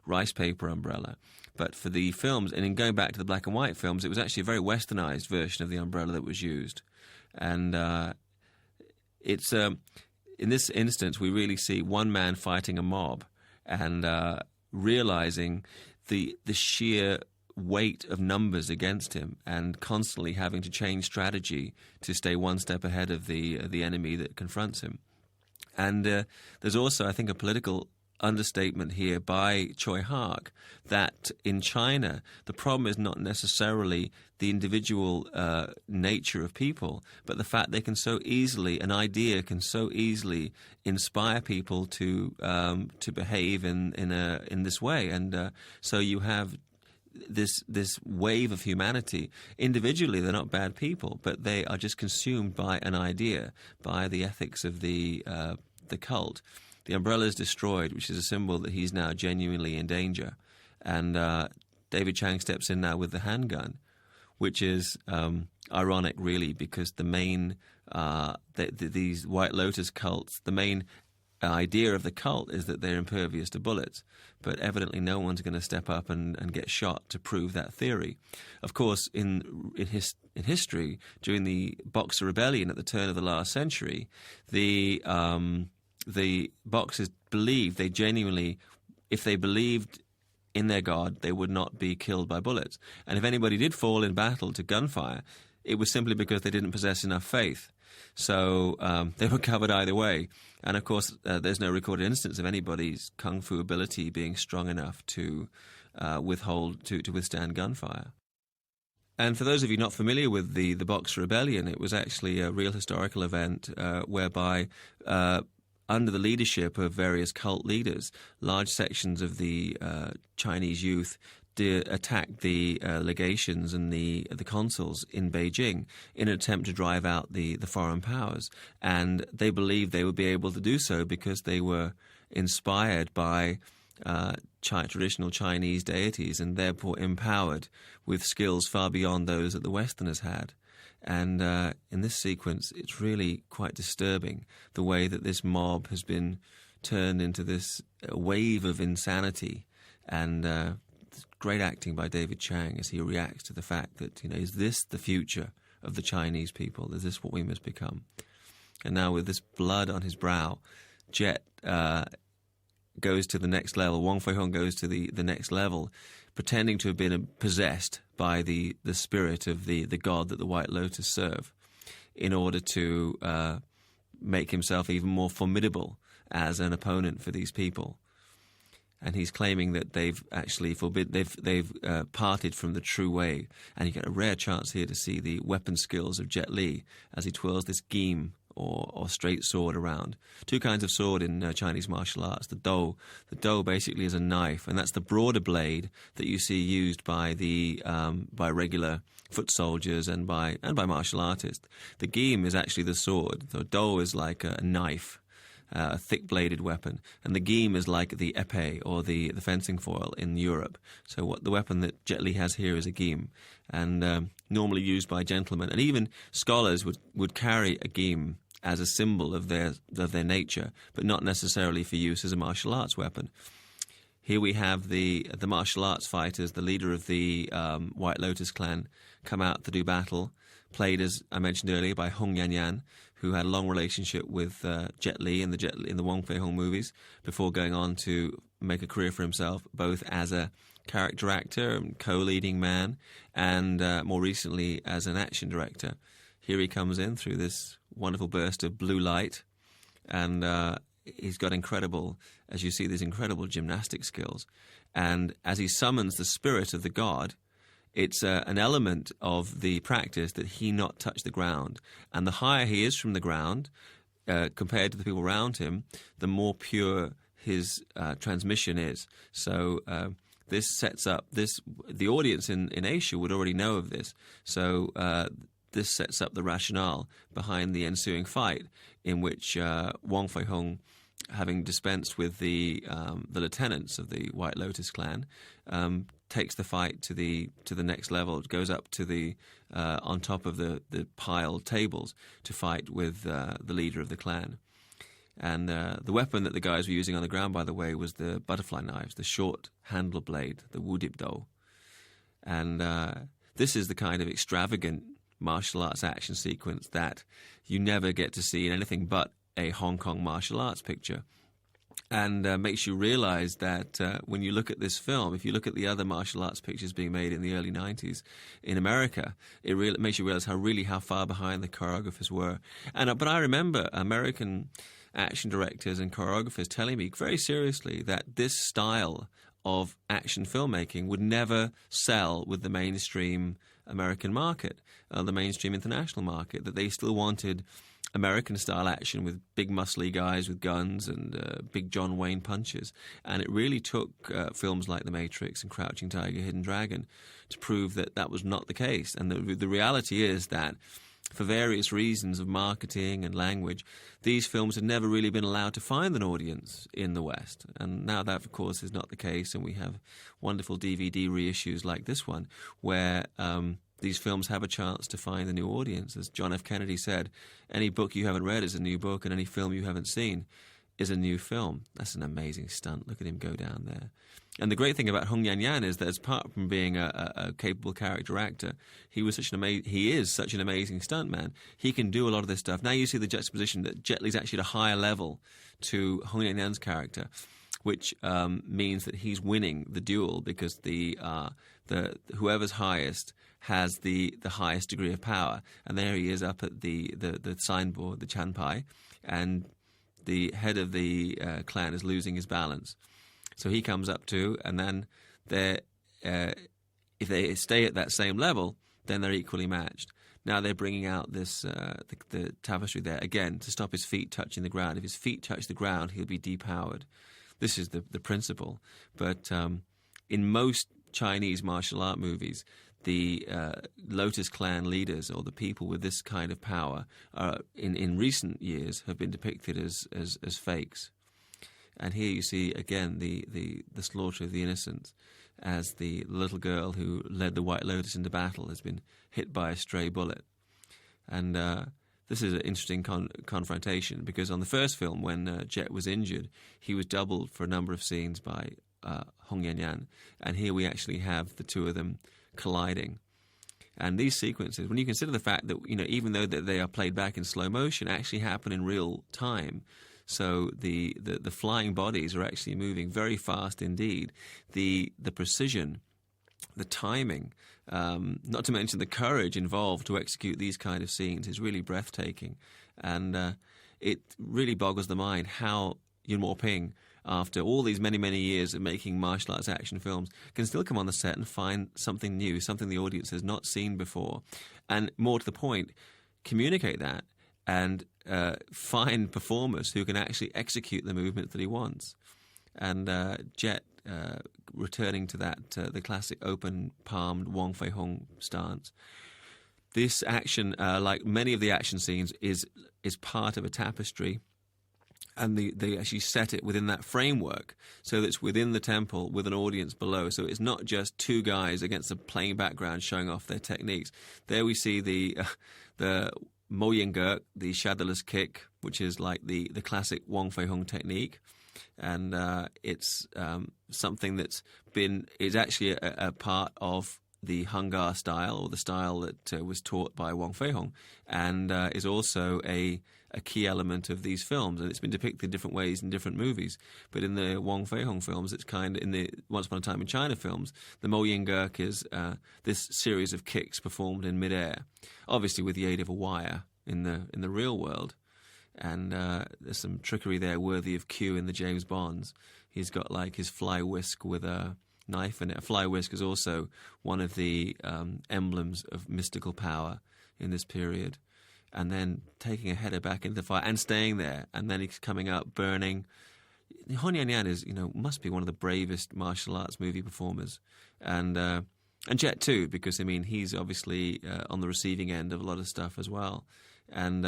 rice paper umbrella. But for the films, and in going back to the black and white films, it was actually a very westernized version of the umbrella that was used. And it's in this instance, we really see one man fighting a mob and realizing the sheer weight of numbers against him, and constantly having to change strategy to stay one step ahead of the enemy that confronts him. And there's also, I think, a political understatement here by Tsui Hark that in China the problem is not necessarily the individual nature of people, but the fact they can so easily, an idea can so easily inspire people to behave in this way, and so you have this wave of humanity. Individually, they're not bad people, but they are just consumed by an idea, by the ethics of the cult. The umbrella is destroyed, which is a symbol that he's now genuinely in danger. And David Chang steps in now with the handgun, which is ironic, really, because the main these White Lotus cults, the main idea of the cult is that they're impervious to bullets, but evidently no one's going to step up and get shot to prove that theory. Of course, in history, during the Boxer Rebellion at the turn of the last century, the Boxers believed, they genuinely, if they believed in their God, they would not be killed by bullets. And if anybody did fall in battle to gunfire, it was simply because they didn't possess enough faith. So they were covered either way. And of course, there's no recorded instance of anybody's kung fu ability being strong enough to withstand gunfire. And for those of you not familiar with the Boxer Rebellion, it was actually a real historical event whereby, under the leadership of various cult leaders, large sections of the Chinese youth attacked the legations and the consuls in Beijing in an attempt to drive out the foreign powers. And they believed they would be able to do so because they were inspired by traditional Chinese deities and therefore empowered with skills far beyond those that the Westerners had. And in this sequence, it's really quite disturbing the way that this mob has been turned into this wave of insanity, and great acting by David Chang as he reacts to the fact that, is this the future of the Chinese people? Is this what we must become? And now with this blood on his brow, Jet goes to the next level. Wong Fei-hung goes to the next level, pretending to have been possessed by the spirit of the god that the White Lotus serve, in order to make himself even more formidable as an opponent for these people. And he's claiming that they've actually they've parted from the true way. And you get a rare chance here to see the weapon skills of Jet Li as he twirls this gim or straight sword around. Two kinds of sword in Chinese martial arts. The dou. The dou basically is a knife, and that's the broader blade that you see used by by regular foot soldiers and by martial artists. The gim is actually the sword. The dou is like a knife, a thick-bladed weapon, and the gim is like the épée or the fencing foil in Europe. So what the weapon that Jet Li has here is a gim, and normally used by gentlemen, and even scholars would carry a gim as a symbol of their nature, but not necessarily for use as a martial arts weapon. Here we have the martial arts fighters, the leader of the White Lotus clan, come out to do battle, played, as I mentioned earlier, by Hung Yan, who had a long relationship with Jet Li in the Wong Fei-hung movies, before going on to make a career for himself, both as a character actor and co-leading man, and more recently as an action director. Here he comes in through this wonderful burst of blue light, and he's got incredible, as you see, these incredible gymnastic skills. And as he summons the spirit of the god, it's an element of the practice that he not touch the ground. And the higher he is from the ground, compared to the people around him, the more pure his transmission is. So this sets up this. The audience in Asia would already know of this. So this sets up the rationale behind the ensuing fight, in which Wong Fei-hung, having dispensed with the lieutenants of the White Lotus clan, takes the fight to the next level. It goes up to the on top of the piled tables to fight with the leader of the clan. And the weapon that the guys were using on the ground, by the way, was the butterfly knives, the short handle blade, the wu dip do. And this is the kind of extravagant martial arts action sequence that you never get to see in anything but a Hong Kong martial arts picture. And makes you realize that when you look at this film, if you look at the other martial arts pictures being made in the early 90s in America, it makes you realize how far behind the choreographers were. But I remember American action directors and choreographers telling me very seriously that this style of action filmmaking would never sell with the mainstream American market, the mainstream international market, that they still wanted American-style action with big muscly guys with guns and big John Wayne punches. And it really took films like The Matrix and Crouching Tiger, Hidden Dragon to prove that that was not the case. And the reality is that for various reasons of marketing and language, these films had never really been allowed to find an audience in the West. And now that, of course, is not the case, and we have wonderful DVD reissues like this one, where these films have a chance to find a new audience. As John F. Kennedy said, any book you haven't read is a new book, and any film you haven't seen is a new film. That's an amazing stunt. Look at him go down there. And the great thing about Hung Yan-Yan is that, apart from being a capable character actor, he is such an amazing stuntman. He can do a lot of this stuff. Now you see the juxtaposition that Jet Li's actually at a higher level to Hung Yan-Yan's character, which means that he's winning the duel because the whoever's highest has the highest degree of power. And there he is up at the signboard, the Chanpai, and the head of the clan is losing his balance. So he comes up too, and then if they stay at that same level, then they're equally matched. Now they're bringing out this the tapestry there, again, to stop his feet touching the ground. If his feet touch the ground, he'll be depowered. This is the principle. But in most Chinese martial art movies, the Lotus clan leaders, or the people with this kind of power, in recent years have been depicted as fakes. And here you see, again, the slaughter of the innocents, as the little girl who led the White Lotus into battle has been hit by a stray bullet. And this is an interesting confrontation, because on the first film, when Jet was injured, he was doubled for a number of scenes by Hung Yan-Yan. And here we actually have the two of them colliding. And these sequences, when you consider the fact that, even though that they are played back in slow motion, actually happen in real time. So the flying bodies are actually moving very fast indeed. The precision, the timing, not to mention the courage involved to execute these kind of scenes is really breathtaking. And it really boggles the mind how Yuen Woo-ping, after all these many, many years of making martial arts action films, can still come on the set and find something new, something the audience has not seen before. And more to the point, communicate that and find performers who can actually execute the movement that he wants. And Jet, returning to that, the classic open-palmed Wong Fei-hung stance. This action, like many of the action scenes, is part of a tapestry. And they actually set it within that framework, so that it's within the temple with an audience below. So it's not just two guys against a plain background showing off their techniques. There we see the Mo Yin Gek, the shadowless kick, which is like the classic Wong Fei-hung technique. And it's something is actually a part of the Hung Gar style, or the style that was taught by Wong Fei-hung, and is also a key element of these films, and it's been depicted in different ways in different movies. But in the Wong Fei-hung films, it's kind of, in the Once Upon a Time in China films, the Mo Yin Gek is this series of kicks performed in midair, obviously with the aid of a wire in the real world. And there's some trickery there worthy of Q in the James Bonds. He's got like his fly whisk with a knife in it. A fly whisk is also one of the emblems of mystical power in this period. And then taking a header back into the fire and staying there, and then he's coming up burning. Hon Yan is, must be one of the bravest martial arts movie performers, and Jet too, because I mean he's obviously on the receiving end of a lot of stuff as well. And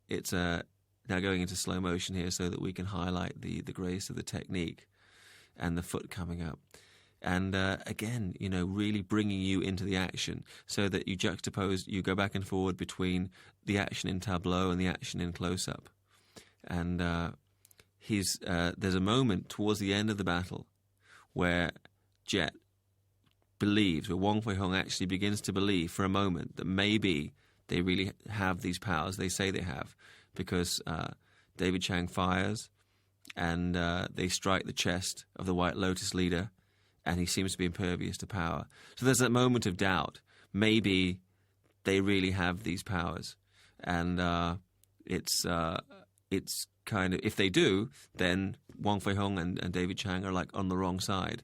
it's now going into slow motion here so that we can highlight the grace of the technique and the foot coming up. And again, really bringing you into the action so that you juxtapose, you go back and forward between the action in tableau and the action in close-up. And there's a moment towards the end of the battle where Jet believes, where Wong Fei-hung actually begins to believe for a moment that maybe they really have these powers they say they have, because David Chang fires and they strike the chest of the White Lotus leader, and he seems to be impervious to power. So there's that moment of doubt. Maybe they really have these powers. And it's kind of, if they do, then Wong Fei-hung and David Chang are like on the wrong side.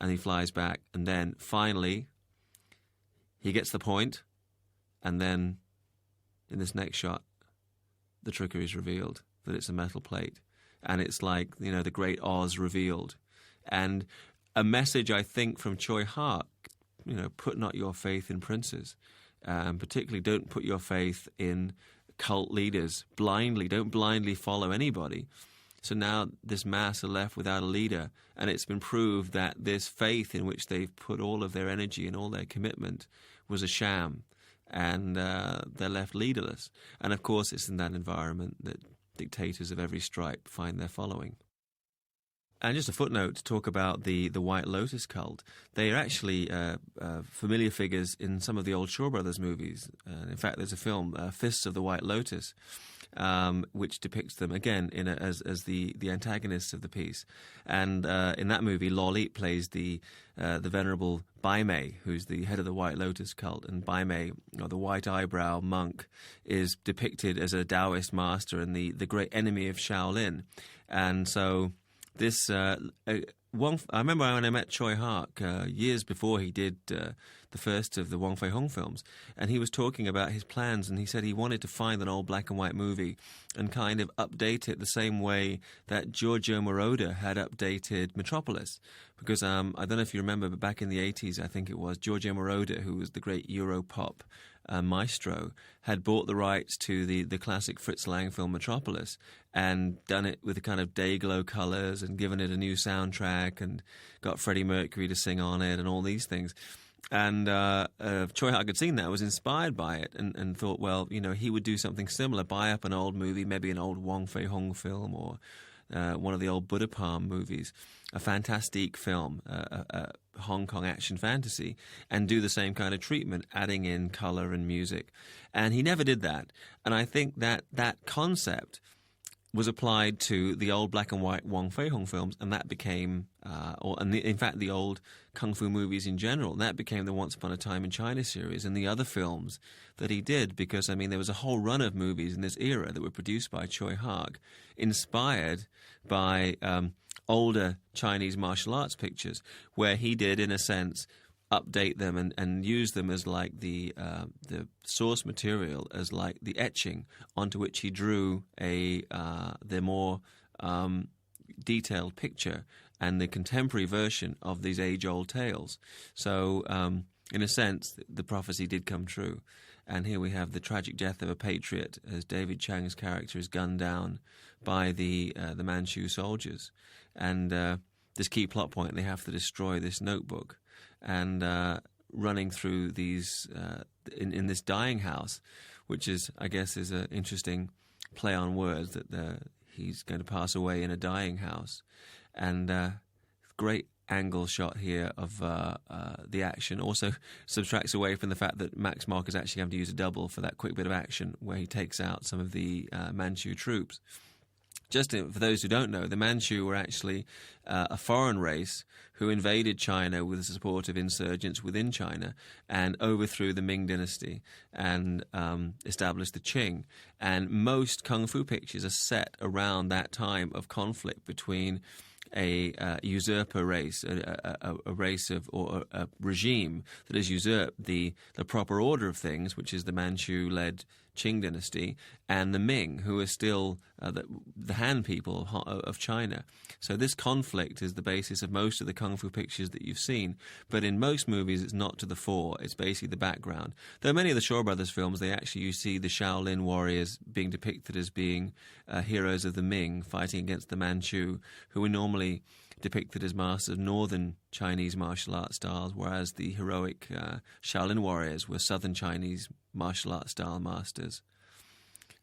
And he flies back. And then finally, he gets the point. And then in this next shot, the trickery is revealed, that it's a metal plate. And it's like, the great Oz revealed. And a message, I think, from Tsui Hark, put not your faith in princes. Particularly don't put your faith in cult leaders blindly. Don't blindly follow anybody. So now this mass are left without a leader, and it's been proved that this faith in which they've put all of their energy and all their commitment was a sham, and they're left leaderless. And of course it's in that environment that dictators of every stripe find their following. And just a footnote to talk about the White Lotus cult. They are actually familiar figures in some of the old Shaw Brothers movies. In fact, there's a film, Fists of the White Lotus, which depicts them, again, as the antagonists of the piece. And in that movie, Law Leet plays the venerable Bai Mei, who's the head of the White Lotus cult. And Bai Mei, the white eyebrow monk, is depicted as a Taoist master and the great enemy of Shaolin. And so this I remember when I met Tsui Hark years before he did the first of the Wong Fei-hung films, and he was talking about his plans, and he said he wanted to find an old black and white movie and kind of update it the same way that Giorgio Moroder had updated Metropolis. Because I don't know if you remember, but back in the 80s, I think it was, Giorgio Moroder, who was the great Europop maestro, had bought the rights to the classic Fritz Lang film Metropolis and done it with a kind of day-glow colours and given it a new soundtrack and got Freddie Mercury to sing on it and all these things. And Tsui Hark had seen that, was inspired by it, and thought, well, he would do something similar, buy up an old movie, maybe an old Wong Fei-hung film or one of the old Buddha Palm movies, a fantastique film, a Hong Kong action fantasy, and do the same kind of treatment, adding in colour and music. And he never did that. And I think that concept was applied to the old black and white Wong Fei-hung films, and that became, in fact, the old kung fu movies in general. And that became the Once Upon a Time in China series and the other films that he did, because, there was a whole run of movies in this era that were produced by Tsui Hark, inspired by older Chinese martial arts pictures, where he did, in a sense, update them and use them as like the source material, as like the etching onto which he drew the more detailed picture and the contemporary version of these age-old tales. So, in a sense, the prophecy did come true. And here we have the tragic death of a patriot as David Chang's character is gunned down by the Manchu soldiers. And this key plot point, they have to destroy this notebook. And running through these in this dying house, which is, I guess, is an interesting play on words, that he's going to pass away in a dying house. And great angle shot here of the action. Also subtracts away from the fact that Max Mark is actually having to use a double for that quick bit of action where he takes out some of the Manchu troops. for those who don't know, the Manchu were actually a foreign race who invaded China with the support of insurgents within China and overthrew the Ming dynasty and established the Qing. And most kung fu pictures are set around that time of conflict between a usurper race, a race of, or a regime that has usurped the proper order of things, which is the Manchu-led Qing dynasty, and the Ming, who are still the Han people of China. So this conflict is the basis of most of the kung fu pictures that you've seen, but in most movies it's not to the fore, it's basically the background. Though many of the Shaw Brothers films, you see the Shaolin warriors being depicted as being heroes of the Ming fighting against the Manchu, who were normally depicted as masters of northern Chinese martial arts styles, whereas the heroic Shaolin warriors were southern Chinese martial arts style masters.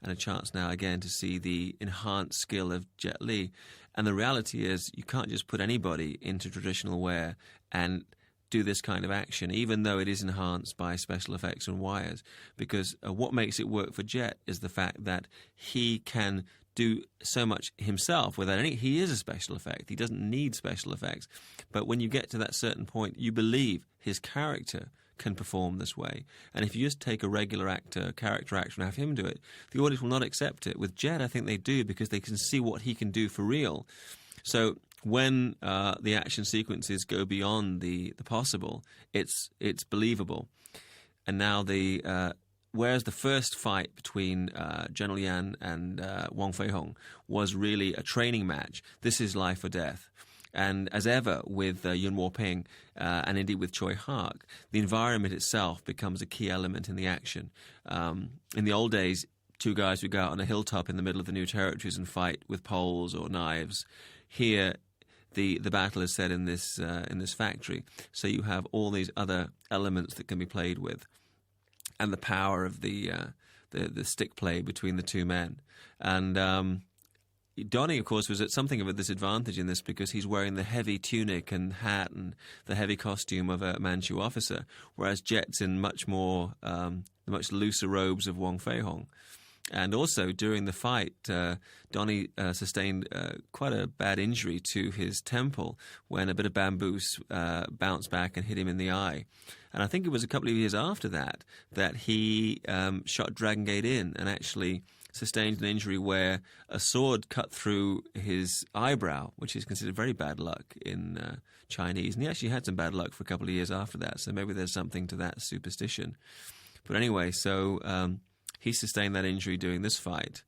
And a chance now again to see the enhanced skill of Jet Li. And the reality is you can't just put anybody into traditional wear and do this kind of action, even though it is enhanced by special effects and wires, because what makes it work for Jet is the fact that he can do so much himself without any. He is a special effect. He doesn't need special effects. But when you get to that certain point, you believe his character can perform this way. And if you just take a regular actor, character actor, and have him do it, the audience will not accept it. With Jet, I think they do, because they can see what he can do for real. So when the action sequences go beyond the possible, it's believable. And now whereas the first fight between General Yan and Wong Fei-hung was really a training match, this is life or death. And as ever with Yuen Wo-ping and indeed with Tsui Hark, the environment itself becomes a key element in the action. In the old days, two guys would go out on a hilltop in the middle of the new territories and fight with poles or knives. Here, the battle is set in this factory, so you have all these other elements that can be played with, and the power of the stick play between the two men. And Donnie, of course, was at something of a disadvantage in this because he's wearing the heavy tunic and hat and the heavy costume of a Manchu officer, whereas Jet's in much looser robes of Wong Fei-hung. And also, during the fight, Donnie sustained quite a bad injury to his temple when a bit of bamboo bounced back and hit him in the eye. And I think it was a couple of years after that he shot Dragon Gate in and actually sustained an injury where a sword cut through his eyebrow, which is considered very bad luck in Chinese. And he actually had some bad luck for a couple of years after that, so maybe there's something to that superstition. But anyway, so he sustained that injury during this fight,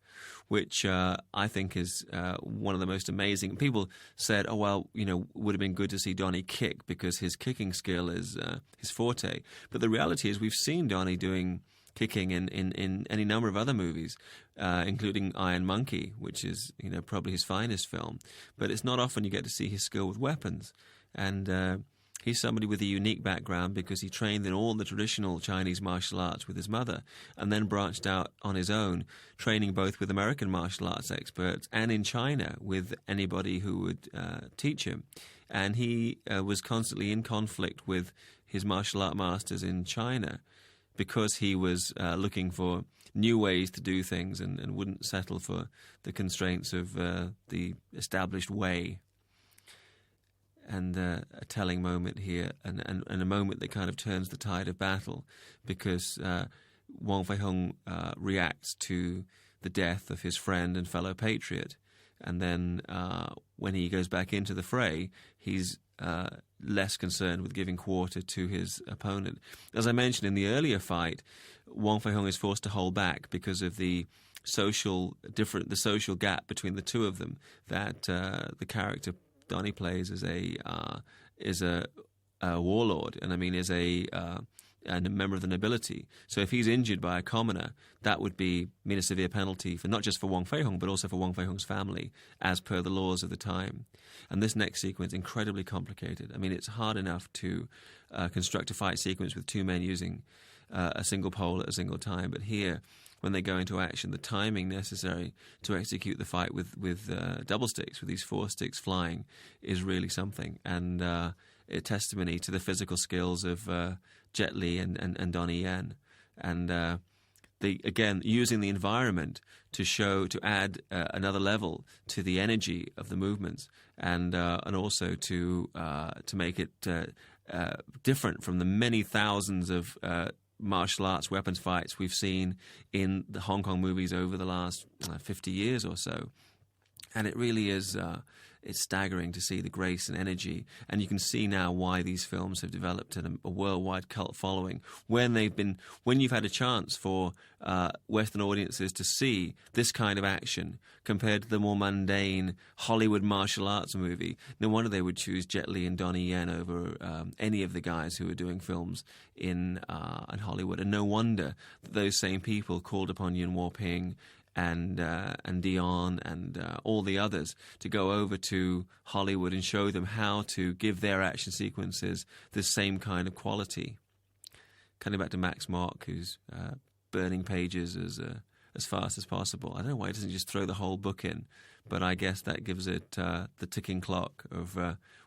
which I think is one of the most amazing. People said, oh, well, would have been good to see Donnie kick because his kicking skill is his forte. But the reality is we've seen Donnie doing kicking in any number of other movies, including Iron Monkey, which is probably his finest film. But it's not often you get to see his skill with weapons. And he's somebody with a unique background because he trained in all the traditional Chinese martial arts with his mother and then branched out on his own, training both with American martial arts experts and in China with anybody who would teach him. And he was constantly in conflict with his martial art masters in China because he was looking for new ways to do things and wouldn't settle for the constraints of the established way. And a telling moment here, and a moment that kind of turns the tide of battle, because Wong Fei-hung reacts to the death of his friend and fellow patriot, and then when he goes back into the fray, he's less concerned with giving quarter to his opponent. As I mentioned in the earlier fight, Wong Fei-hung is forced to hold back because of the social gap between the two of them, that the character Donnie plays as a warlord, and I mean is a member of the nobility. So if he's injured by a commoner, that would mean a severe penalty for not just for Wong Fei-hung but also for Wong Fei-hung's family, as per the laws of the time. And this next sequence incredibly complicated. I mean, it's hard enough to construct a fight sequence with two men using a single pole at a single time, but here, when they go into action, the timing necessary to execute the fight with double sticks, with these four sticks flying, is really something, and a testimony to the physical skills of Jet Li and Donnie Yen. And again, using the environment to add another level to the energy of the movements, and also to make it different from the many thousands of martial arts weapons fights we've seen in the Hong Kong movies over the last 50 years or so. And it really is it's staggering to see the grace and energy, and you can see now why these films have developed a worldwide cult following. When you've had a chance for Western audiences to see this kind of action compared to the more mundane Hollywood martial arts movie, no wonder they would choose Jet Li and Donnie Yen over any of the guys who are doing films in Hollywood. And no wonder that those same people called upon Yuen Woo-ping and Dion and all the others to go over to Hollywood and show them how to give their action sequences the same kind of quality. Coming back to Max Mock, who's burning pages as fast as possible. I don't know why he doesn't just throw the whole book in, but I guess that gives it the ticking clock of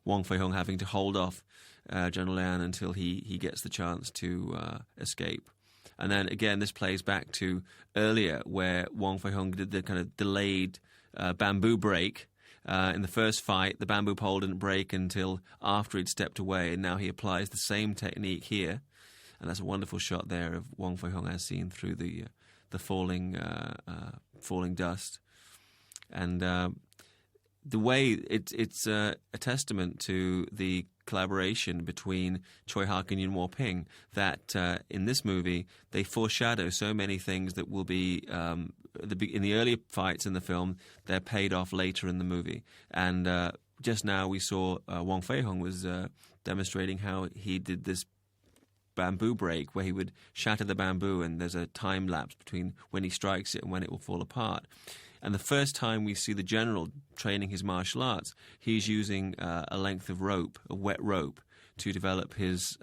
Wong Fei-hung having to hold off General Lian until he gets the chance to escape. And then, again, this plays back to earlier where Wong Fei-hung did the kind of delayed bamboo break. In the first fight, the bamboo pole didn't break until after he'd stepped away, and now he applies the same technique here. And that's a wonderful shot there of Wong Fei-hung as seen through the falling dust. And the way it's a testament to the collaboration between Tsui Hark and Yuen Woo-ping that in this movie they foreshadow so many things that will be in the earlier fights in the film. They're paid off later in the movie. And just now we saw Wong Fei-hung was demonstrating how he did this bamboo break where he would shatter the bamboo, and there's a time lapse between when he strikes it and when it will fall apart. And the first time we see the general training his martial arts, he's using a length of rope, a wet rope, to develop his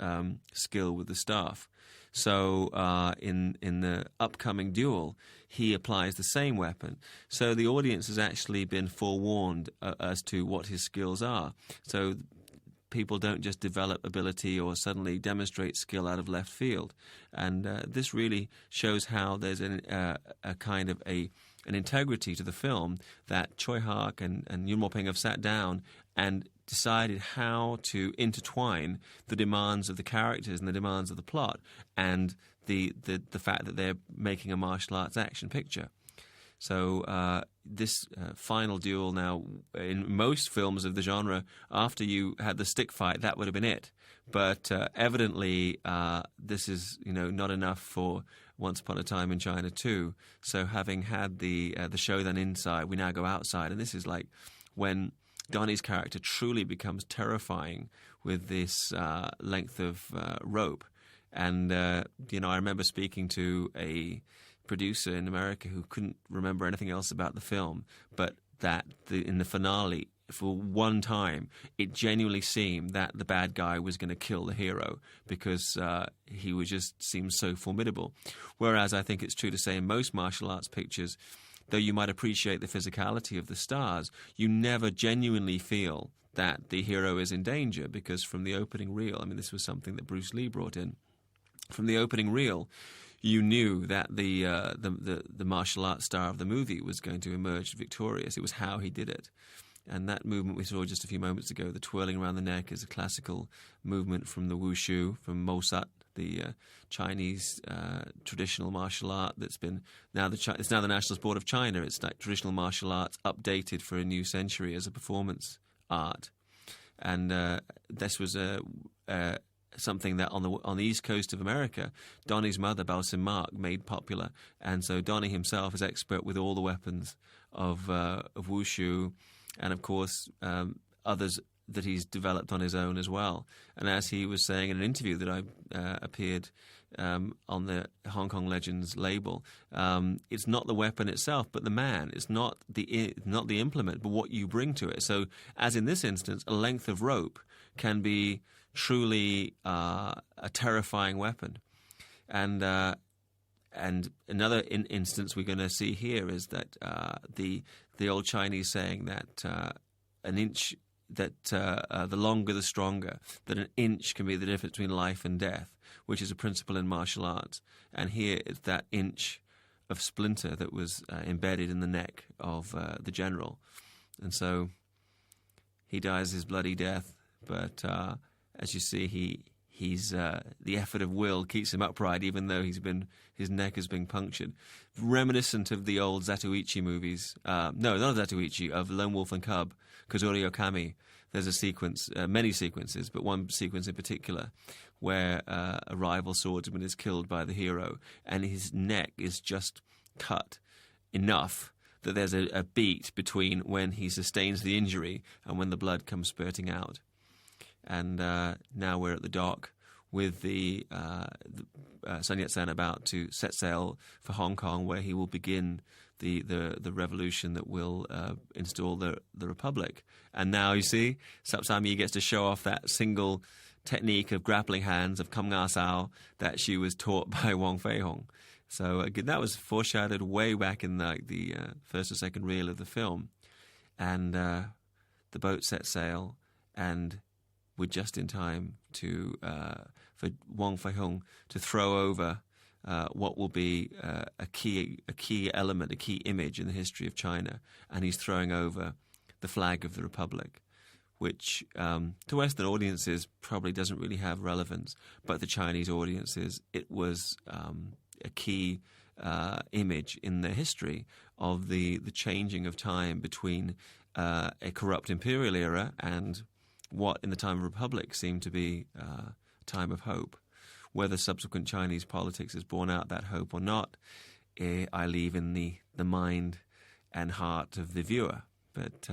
skill with the staff. So in the upcoming duel, he applies the same weapon. So the audience has actually been forewarned as to what his skills are. So people don't just develop ability or suddenly demonstrate skill out of left field. And this really shows how there's a kind of an integrity to the film that Tsui Hark and Yuen Woo-ping have sat down and decided how to intertwine the demands of the characters and the demands of the plot and the fact that they're making a martial arts action picture. So this final duel now, in most films of the genre, after you had the stick fight, that would have been it. But evidently, this is not enough for Once Upon a Time in China 2. So having had the showdown inside, we now go outside, and this is like when Donnie's character truly becomes terrifying with this length of rope. And I remember speaking to a producer in America who couldn't remember anything else about the film, but that in the finale, for one time, it genuinely seemed that the bad guy was going to kill the hero because he would just seem so formidable. Whereas I think it's true to say in most martial arts pictures, though you might appreciate the physicality of the stars, you never genuinely feel that the hero is in danger, because from the opening reel, I mean, this was something that Bruce Lee brought in. From the opening reel, you knew that the martial arts star of the movie was going to emerge victorious. It was how he did it. And that movement we saw just a few moments ago, the twirling around the neck, is a classical movement from the wushu, from Mosat, the Chinese traditional martial art that's been it's now the National Sport of China. It's like traditional martial arts updated for a new century as a performance art. And this was something that on the east coast of America, Donnie's mother, Bao Sim Mak, made popular. And so Donnie himself is expert with all the weapons of wushu, and of course others that he's developed on his own as well. And as he was saying in an interview that I appeared on the Hong Kong Legends label, it's not the weapon itself, but the man. It's not the implement, but what you bring to it. So, as in this instance, a length of rope can be truly a terrifying weapon. And another instance we're going to see here is that the old Chinese saying that an inch the longer the stronger, that an inch can be the difference between life and death, which is a principle in martial arts. And here it's that inch of splinter that was embedded in the neck of the general. And so he dies his bloody death, but as you see, he's the effort of will keeps him upright, even though his neck has been punctured. Reminiscent of the old Zatoichi movies. No, not of Zatoichi, of Lone Wolf and Cub, Kozori Okami. There's a sequence, many sequences, but one sequence in particular, where a rival swordsman is killed by the hero, and his neck is just cut enough that there's a beat between when he sustains the injury and when the blood comes spurting out. And now we're at the dock with the Sun Yat-sen about to set sail for Hong Kong, where he will begin the revolution that will install the Republic. And now, you see, Sapsami gets to show off that single technique of grappling hands, of Kam Nga Sao, that she was taught by Wong Fei-hung. So again, that was foreshadowed way back in the first or second reel of the film. And the boat set sail, and we're just in time for Wong Fei-hung to throw over what will be a key element, a key image in the history of China, and he's throwing over the flag of the Republic, which to Western audiences probably doesn't really have relevance, but the Chinese audiences, it was a key image in their history of the changing of time between a corrupt imperial era and what in the time of Republic seemed to be a time of hope. Whether subsequent Chinese politics has borne out that hope or not, I leave in the mind and heart of the viewer. But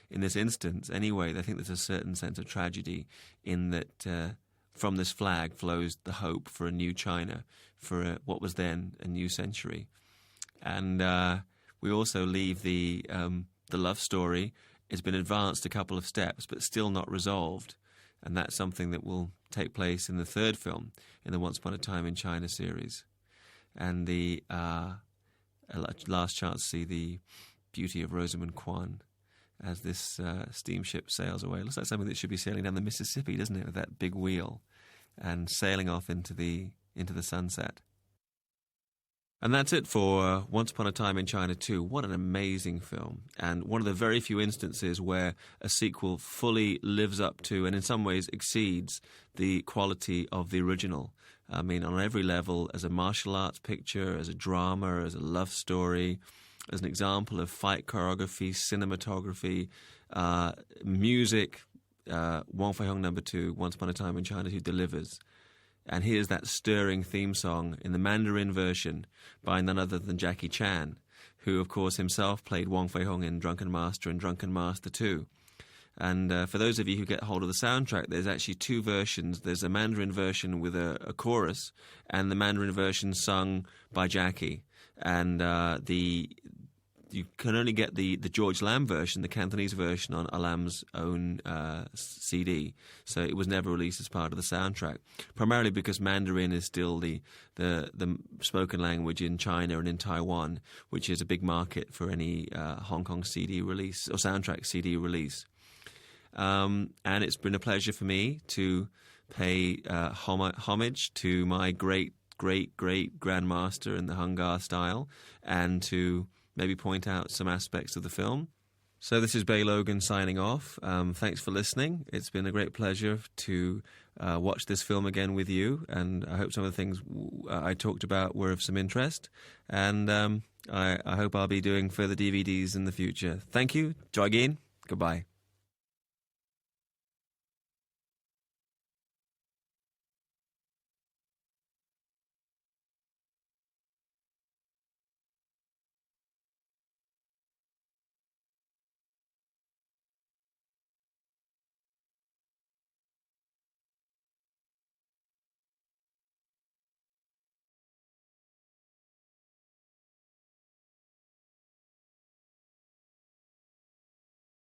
in this instance, anyway, I think there's a certain sense of tragedy in that from this flag flows the hope for a new China, for what was then a new century. And we also leave the love story. It's been advanced a couple of steps, but still not resolved. And that's something that will take place in the third film in the Once Upon a Time in China series. And the last chance to see the beauty of Rosamund Kwan as this steamship sails away. It looks like something that should be sailing down the Mississippi, doesn't it, with that big wheel and sailing off into the sunset. And that's it for Once Upon a Time in China 2. What an amazing film. And one of the very few instances where a sequel fully lives up to and in some ways exceeds the quality of the original. I mean, on every level, as a martial arts picture, as a drama, as a love story, as an example of fight choreography, cinematography, music, Wong Fei-hung number 2, Once Upon a Time in China 2 delivers. And here's that stirring theme song in the Mandarin version by none other than Jackie Chan, who, of course, himself played Wong Fei-hung in Drunken Master and Drunken Master 2. And for those of you who get hold of the soundtrack, there's actually two versions. There's a Mandarin version with a chorus and the Mandarin version sung by Jackie. And you can only get the George Lam version, the Cantonese version, on Lam's own CD. So it was never released as part of the soundtrack, primarily because Mandarin is still the spoken language in China and in Taiwan, which is a big market for any Hong Kong CD release or soundtrack CD release. And it's been a pleasure for me to pay homage to my great grandmaster in the Hung Gar style, and to maybe point out some aspects of the film. So this is Bey Logan signing off. Thanks for listening. It's been a great pleasure to watch this film again with you, and I hope some of the things I talked about were of some interest. And I hope I'll be doing further DVDs in the future. Thank you. Joy again. Goodbye.